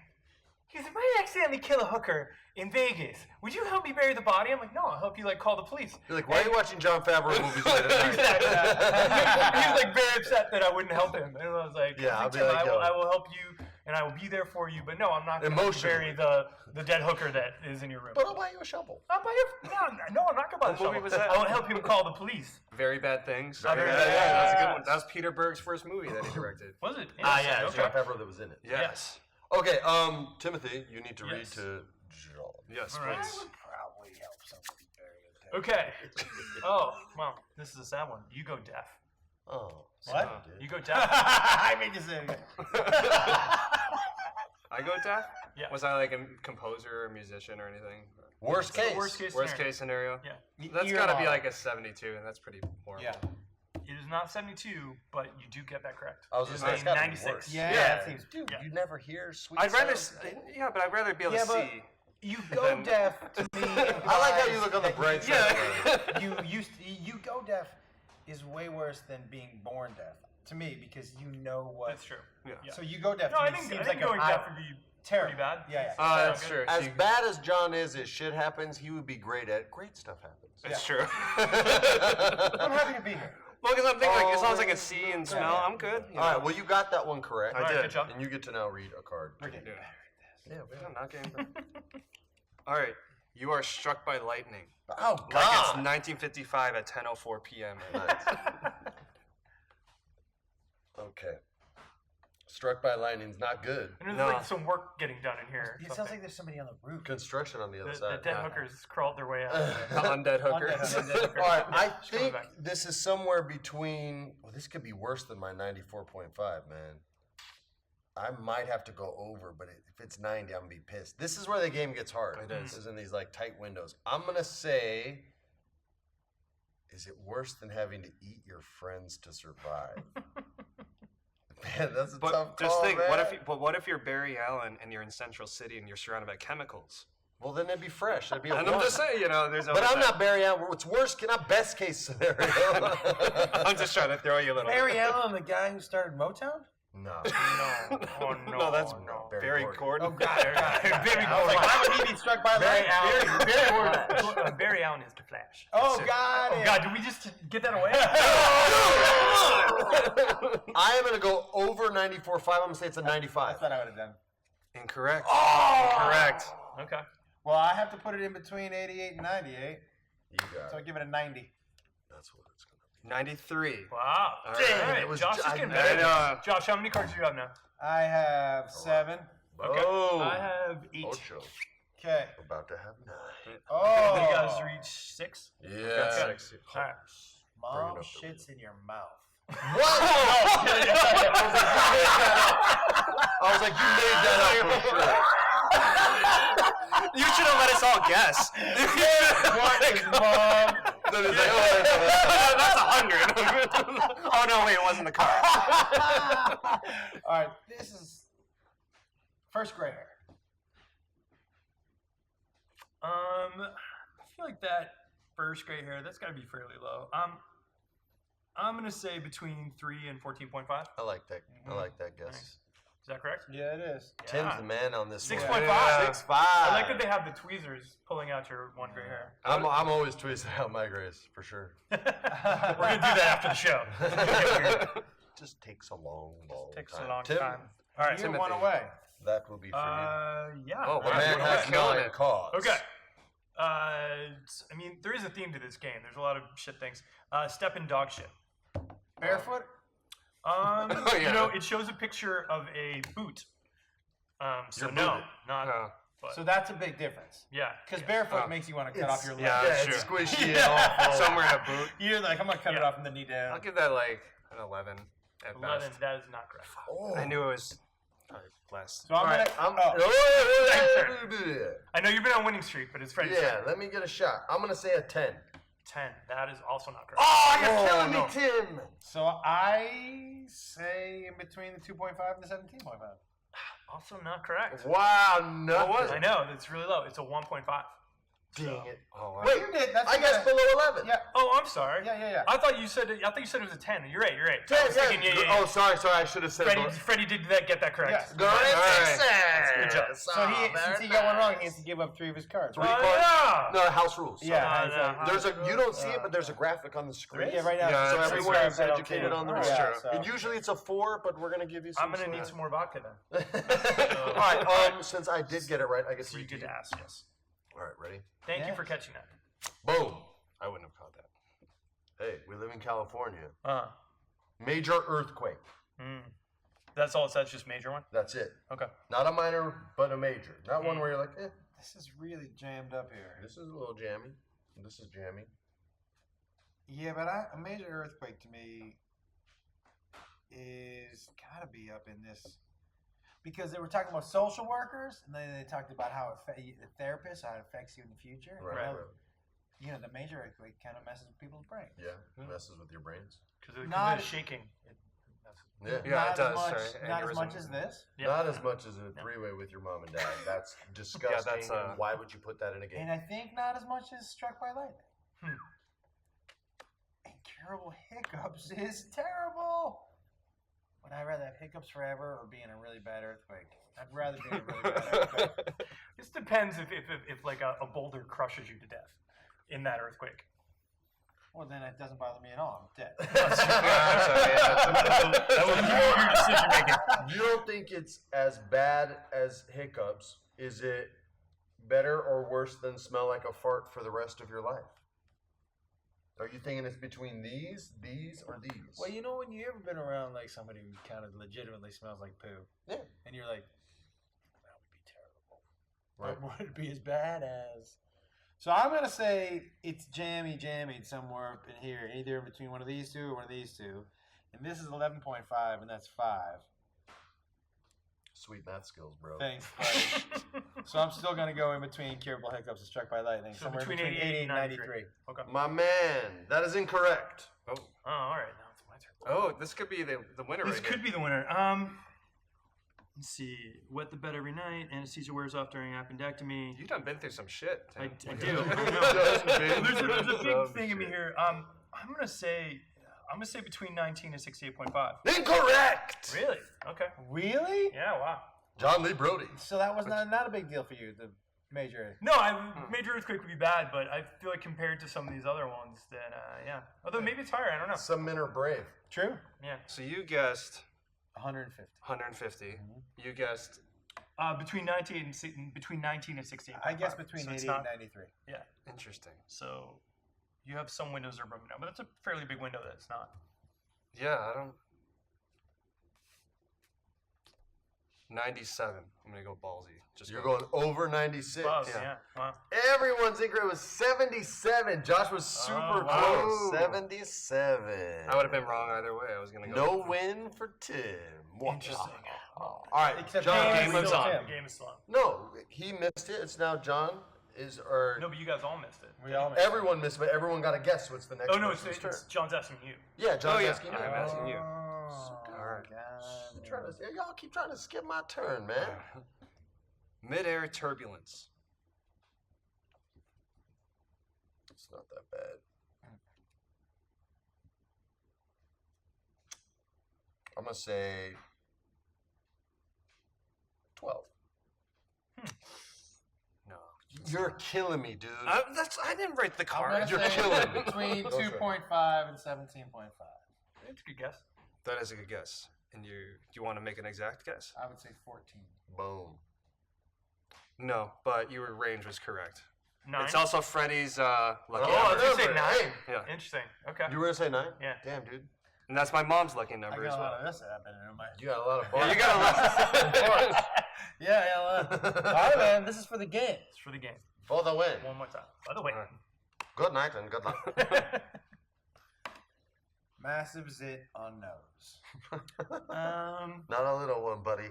he goes, if I accidentally kill a hooker in Vegas, would you help me bury the body?" I'm like, "No, I'll help you call the police." You're like, why are you watching Jon Favreau movies late at night? Exactly. He was like very upset that I wouldn't help him, and I was like, Yeah, I'll "I'll be like, yo. I will help you, and I will be there for you, but no, I'm not going to Emotionally. bury the dead hooker that is in your room." But I'll buy you a shovel. I'll buy you. No, I'm not going to buy the What movie shovel. was that? I will help him call the police. Very Bad Things. Very Yeah, Bad yeah, that's a good Things. one. That was Peter Berg's first movie that he directed. Was it? Yeah, it was Okay. Jon Favreau that was in it. Yes. Okay, Timothy, you need to read Yes. to John. Yes, All right. please. Probably help somebody bury a dead. Okay. Oh, well, this is a sad one. You go deaf. Oh, What? dude. You go deaf. I mean, just saying. I go deaf? Yeah. Was I like a composer or musician or anything? Worst case. Worst case Worst scenario. case scenario? Yeah. That's Ear gotta be model. like a 72, and that's pretty horrible. Yeah. It is not 72, but you do get that correct. I was It just is saying, it's gotta be 96. worse. Yeah, Yeah. that seems. Dude, Yeah. you never hear sweet I'd rather, sounds? yeah, but I'd rather be able Yeah, to but- see. You go deaf to me. I like how you look on the bright side. Yeah. You go deaf is way worse than being born deaf to me because you know what. That's true. Yeah. So you go deaf. No, to I me think seems going like a deaf would be terrible. pretty bad. Yeah, yeah. That's Okay. true. As So you- bad as John is, if shit happens, he would be great at great stuff happens. It's true. I'm happy to be here. Well, because I'm thinking, like, as long as I can see and smell, I'm good. you All right, know? well, you got that one correct. I All right, did. good job. And you get to now read a card. Yeah. Yeah, I'm not getting All right. You are struck by lightning. Oh, Like it's God. 1955 at 10:04 p.m. Okay. Struck by lightning's not good. And there's No. like some work getting done in here. It sounds like there's somebody on the roof. Construction on the other the side. dead hookers crawled their way out. The undead hooker. Undead. All right, I Just coming think back. this is somewhere between. Well, this could be worse than my 94.5, man. I might have to go over, but if it's 90, I'm gonna be pissed. This is where the game gets hard. It is. Is in these like tight windows. I'm gonna say, is it worse than having to eat your friends to survive? Man, that's a tough But call, just think, man. what if you're Barry Allen and you're in Central City and you're surrounded by chemicals? Well, then it'd be fresh. It'd be a And I'm one. just saying, there's. But I'm not Barry Allen. What's worse? Not best case scenario. I'm just trying to throw you a little. Barry Allen, the guy who started Motown? No. No. Oh no. No, that's no, Barry Gordon. Oh, God. Barry I was like, why would he be struck by Barry lightning? Allen. Barry Allen is the Flash. Oh, God. Oh God, did we just get that away? I am going to go over 94.5. I'm going to say it's a 95. That's what I would have done. Incorrect. Oh! Incorrect. Okay. Well, I have to put it in between 88 and 98, You got so I it. give it a 90. That's what it's going to 93. Wow. All Dang, All right, it was Josh is I getting know. better. Josh, how many cards do you have now? I have 7. be. Okay. Oh. I have 8. Ocho. Okay. About to have 9. Oh. You guys reach 6? Yeah. Okay. All right. Mom Bring it up shits in your mouth. What? I was like, you made that up for sure. You should have let us all guess. What is mom? Then it's like, oh, That's 100. Oh no, wait, it wasn't the car. All right, this is first gray hair. I feel like that first gray hair, that's got to be fairly low. I'm going to say between 3 and 14.5. I like that. I like that guess. Nice. Is that correct? Yeah, it is. Tim's the man on this 6.5. one. Yeah. 6.5. I like that they have the tweezers pulling out your one gray hair. I'm always tweezing out my grays, for sure. We're going to do that after the show. Just takes a long Takes time. a long Tim, time. All right, You're Timothy. one away. that will be for you. Yeah. Oh, The wow. man we're has killing 9 it. cards. Okay. I mean, there is a theme to this game. There's a lot of shit things. Step in dog shit. Barefoot? Oh, yeah. You know, it shows a picture of a boot. So You're no, booted. not. Oh. But, So that's a big difference. yeah. Because yeah. barefoot Oh. makes you want to cut off your leg. yeah. Yeah, that's it's true. squishy and awful. Somewhere in a boot. You're like, I'm going to cut it Yeah. off from the knee down. I'll give that like an 11 at 11. best. That is not correct. Oh. I knew it was probably less. So I'm All right, going I'm, to... I know you've been on winning streak, but it's Freddie's yeah, turn. let me get a shot. I'm going to say a 10. 10. That is also not correct. Oh, you're Oh, killing no. me, Tim. So I say in between the 2.5 and the 17.5. Also not correct. Wow, no. What was I know, it's really low. It's a 1.5. Dang it. Oh, wow. Wait, You did. That's I guess better. below 11. Yeah. Oh, I'm sorry. Yeah. I thought you said it was a 10. You're right. I 10, was thinking, yeah. Oh, sorry. I should have said Freddie did get that correct. Yes. Go All right. Good job. So since he got one wrong, he has to give up 3 of his cards. Three Oh, cards? yeah. No, house rules. Yeah. No, exactly. no. There's a you don't see it, but there's a graphic on the screen. Yeah, right now. Yeah, So that's everyone right. is educated on the rules. Yeah, so- And usually it's a 4, but we're gonna give you some. I'm going to need some more vodka then. All right. Since I did get it right, I guess So you get to ask, yes. All right, ready? Thank you Yes. for catching that. Boom. I wouldn't have caught that. Hey, we live in California. Uh-huh. Major earthquake. That's all it says, just major one? That's it. Okay. Not a minor, but a major. Not one where you're like, eh, This is really jammed up here. this is a little jammy. This is jammy. Yeah, but a major earthquake to me is gotta be up in this, because they were talking about social workers, and then they talked about how therapists, how it affects you in the future. And Right. you know, the major earthquake kind of messes with people's brains. Yeah, messes with your brains. Because of Not- the shaking. Yeah. Yeah, not it does, As much, sorry. not as Aneurysm. much as this. Yeah. Not as much as a 3-way with your mom and dad. That's disgusting. that's, and why would you put that in a game? And I think not as much as struck by lightning. Hmm. Incurable hiccups is terrible. Would I rather have hiccups forever or be in a really bad earthquake? I'd rather be in a really bad earthquake. This depends if like a boulder crushes you to death in that earthquake. Well, then it doesn't bother me at all. I'm dead. That was your decision making. You don't think it's as bad as hiccups? Is it better or worse than smell like a fart for the rest of your life? Are you thinking it's between these, or these? Well, you know when you ever been around like somebody who kind of legitimately smells like poo, Yeah. and you're like, that would be terrible. Right. But would it be as bad as? So I'm gonna say it's jammy somewhere up in here, either in between one of these two or one of these two. And this is 11.5, and that's 5. Sweet math skills, bro. Thanks, buddy. So I'm still gonna go in between curable hiccups and struck by lightning, So somewhere between between 88 80 and and 93. Okay. My man, that is incorrect. Oh. Oh, all right. Now it's my turn. Oh, this could be the winner This right could here. be the winner. Let's see. Wet the bed every night. Anesthesia wears off during appendectomy. You done been through some shit. I Tim. do. Just I been know. There's a through big some thing in me shit. here. I'm gonna say between 19 and 68.5. Incorrect. Really? Okay. Really? Yeah. Wow. Jon Lee Brody. So that was not a big deal for you, the major. No, major earthquake would be bad, but I feel like compared to some of these other ones, then yeah. Although maybe it's higher. I don't know. Some men are brave. True. Yeah. So you guessed 150. 150. You guessed. Between 19 and 68. I guess between So it's 80 not- and 93. Yeah. Interesting. So you have some windows that are broken down, but that's a fairly big window that's not. Yeah, I don't. 97. I'm gonna go ballsy. Just You're go. going over 96. Above, yeah. yeah. Wow. Everyone's incorrect. It was 77. Josh was super wow. close. 77. I would have been wrong either way. I was gonna go. No win for Tim. Interesting. All right, Except John. Tim game is moves still on. Tim. The game is slow. No, he missed it. It's now John. No, but you guys all missed it. We all missed Everyone missed, but everyone got a guess. What's the next? Oh no, it's person's turn. John's asking you. Yeah, John's Oh, yeah. asking you. I'm asking you. Oh, Alright. I'm trying to, y'all keep trying to skip my turn, man. Mid-air turbulence. It's not that bad. I'm gonna say 12. No. You're killing me, dude. I didn't write the card. You're killing me. Between Go for it. 2.5 and 17.5. That's a good guess. That is a good guess. And do you want to make an exact guess? I would say 14. Boom. No, but your range was correct. 9. It's also Freddie's lucky Oh, number. I Did you say number. 9? Yeah. Interesting. Okay. You were gonna say 9? Yeah. Damn, dude. And that's my mom's lucky I number got as a lot well. of this happening in my. You got a lot of Yeah, bars. you got a lot. Yeah, a lot. All right, man. This is for the game. It's for the game. For the win. One more time. By the way. Good night and good luck. Massive zit on nose. Not a little one, buddy.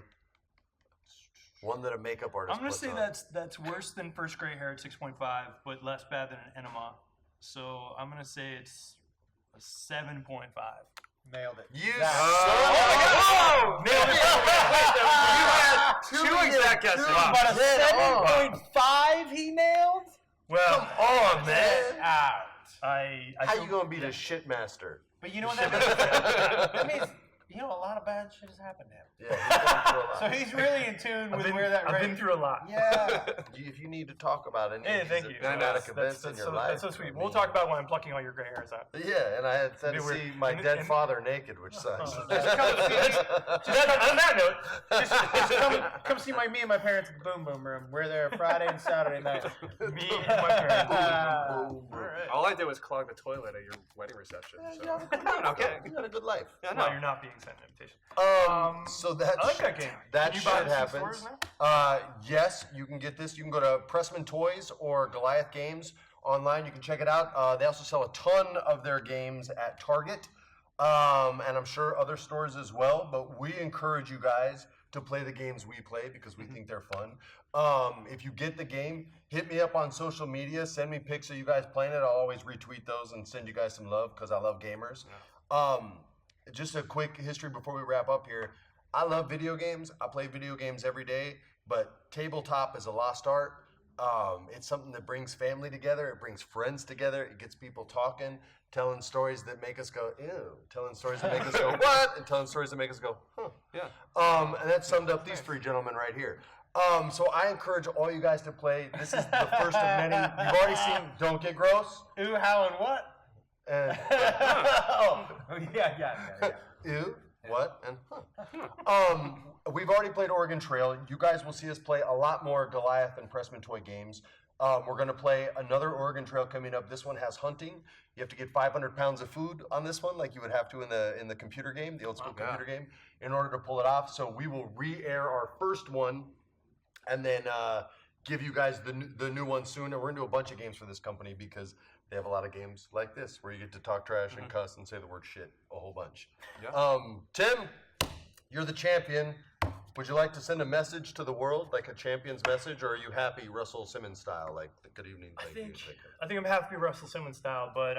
One that a makeup artist I'm gonna puts say on. that's worse than first gray hair at 6.5, but less bad than an enema. So I'm gonna say it's a 7.5. Nailed it. You Zach. Oh, son of a- nailed it. You had Two exact guesses. Dude, Wow. But a Dead 7.5 he nailed? Well, Come on, man. Out. I How feel- you gonna beat a shit master? But you know what that means? That means, you know, a lot of bad shit has happened to him. Yeah, he's going through a lot. So he's really in tune with where that I've been range. through a lot. Yeah. If you need to talk about any Hey, thank you. traumatic That's events in your life, that's so sweet. I We'll mean- talk about when I'm plucking all your gray hairs out. Yeah, and I had to Maybe see we're- my and- dead and- father naked, which sucks. Oh, On that note, just come see me and my parents at the Boom Boom Room. We're there Friday and Saturday night. Me and my parents. Boom, boom, boom. All right. All I did was clog the toilet at your wedding reception. Yeah, So. you have a good No, life, no, okay. though. You got a good life. Yeah, No, no. you're not being sent an invitation. So that I like that game. That Can you shit buy it in happens. stores now? Yes, you can get this. You can go to Pressman Toys or Goliath Games online. You can check it out. They also sell a ton of their games at Target, and I'm sure other stores as well. But we encourage you guys to play the games we play because we think they're fun. If you get the game, hit me up on social media. Send me pics of you guys playing it. I'll always retweet those and send you guys some love because I love gamers. Just a quick history before we wrap up here. I love video games. I play video games every day, but tabletop is a lost art. It's something that brings family together. It brings friends together. It gets people talking, telling stories that make us go, ew. Telling stories that make us go, what? And telling stories that make us go, huh. Yeah. And that summed up these three gentlemen right here. So I encourage all you guys to play. This is the first of many. You've already seen Don't Get Gross. Ooh, how, and what? And Oh, yeah. ew, what, and huh. we've already played Oregon Trail. You guys will see us play a lot more Goliath and Pressman Toy games. We're going to play another Oregon Trail coming up. This one has hunting. You have to get 500 pounds of food on this one, like you would have to in the computer game, the old school computer game, in order to pull it off. So we will re-air our first one, and then give you guys the new one soon. And we're going to do a bunch of games for this company because they have a lot of games like this where you get to talk trash and cuss and say the word shit a whole bunch. Yeah. Tim, you're the champion. Would you like to send a message to the world, like a champion's message, or are you happy Russell Simmons style, like good evening? I think I'm happy Russell Simmons style, but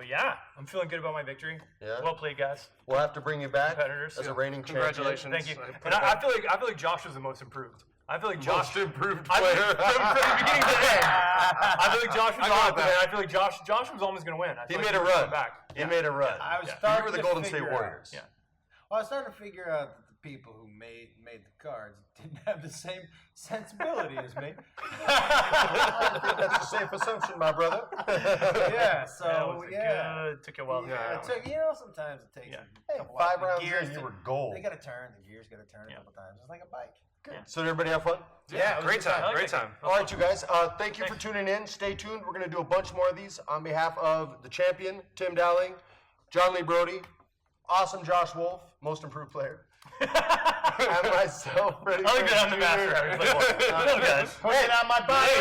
yeah, I'm feeling good about my victory. Yeah. Well played, guys. We'll have to bring you back as a reigning champion. Congratulations. Thank you. And I feel like Josh was the most improved. I feel like Josh most improved player from the beginning to the end. I feel like Josh was on there. I feel like Josh was almost going to win. He made a run. He made a run. I was you were the Golden State Warriors. Yeah. Well, I was starting to figure out that the people who made the cards didn't have the same sensibility as me. I think that's a safe assumption, my brother. Yeah, so it took a while. It took, sometimes it takes Hey, 5 rounds in, you were gold. They got to turn. The gears got to turn a couple times. It's like a bike. Good. So did everybody have fun? Yeah, great time. Great time. All right, you guys. Thank you for tuning in. Stay tuned. We're going to do a bunch more of these on behalf of the champion, Tim Dowling, Jon Lee Brody, awesome Josh Wolf, most improved player, and myself, Freddie Prinze Jr. I'm the master. Hey, on my body.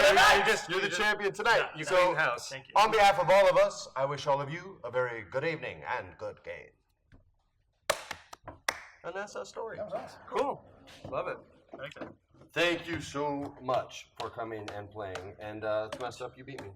You're the champion tonight. You clean house. Thank you. On behalf of all of us, I wish all of you a very good evening and good game. And that's our story. That was awesome. Cool. Love it. Thank you so much for coming and playing. And to my stuff, you beat me.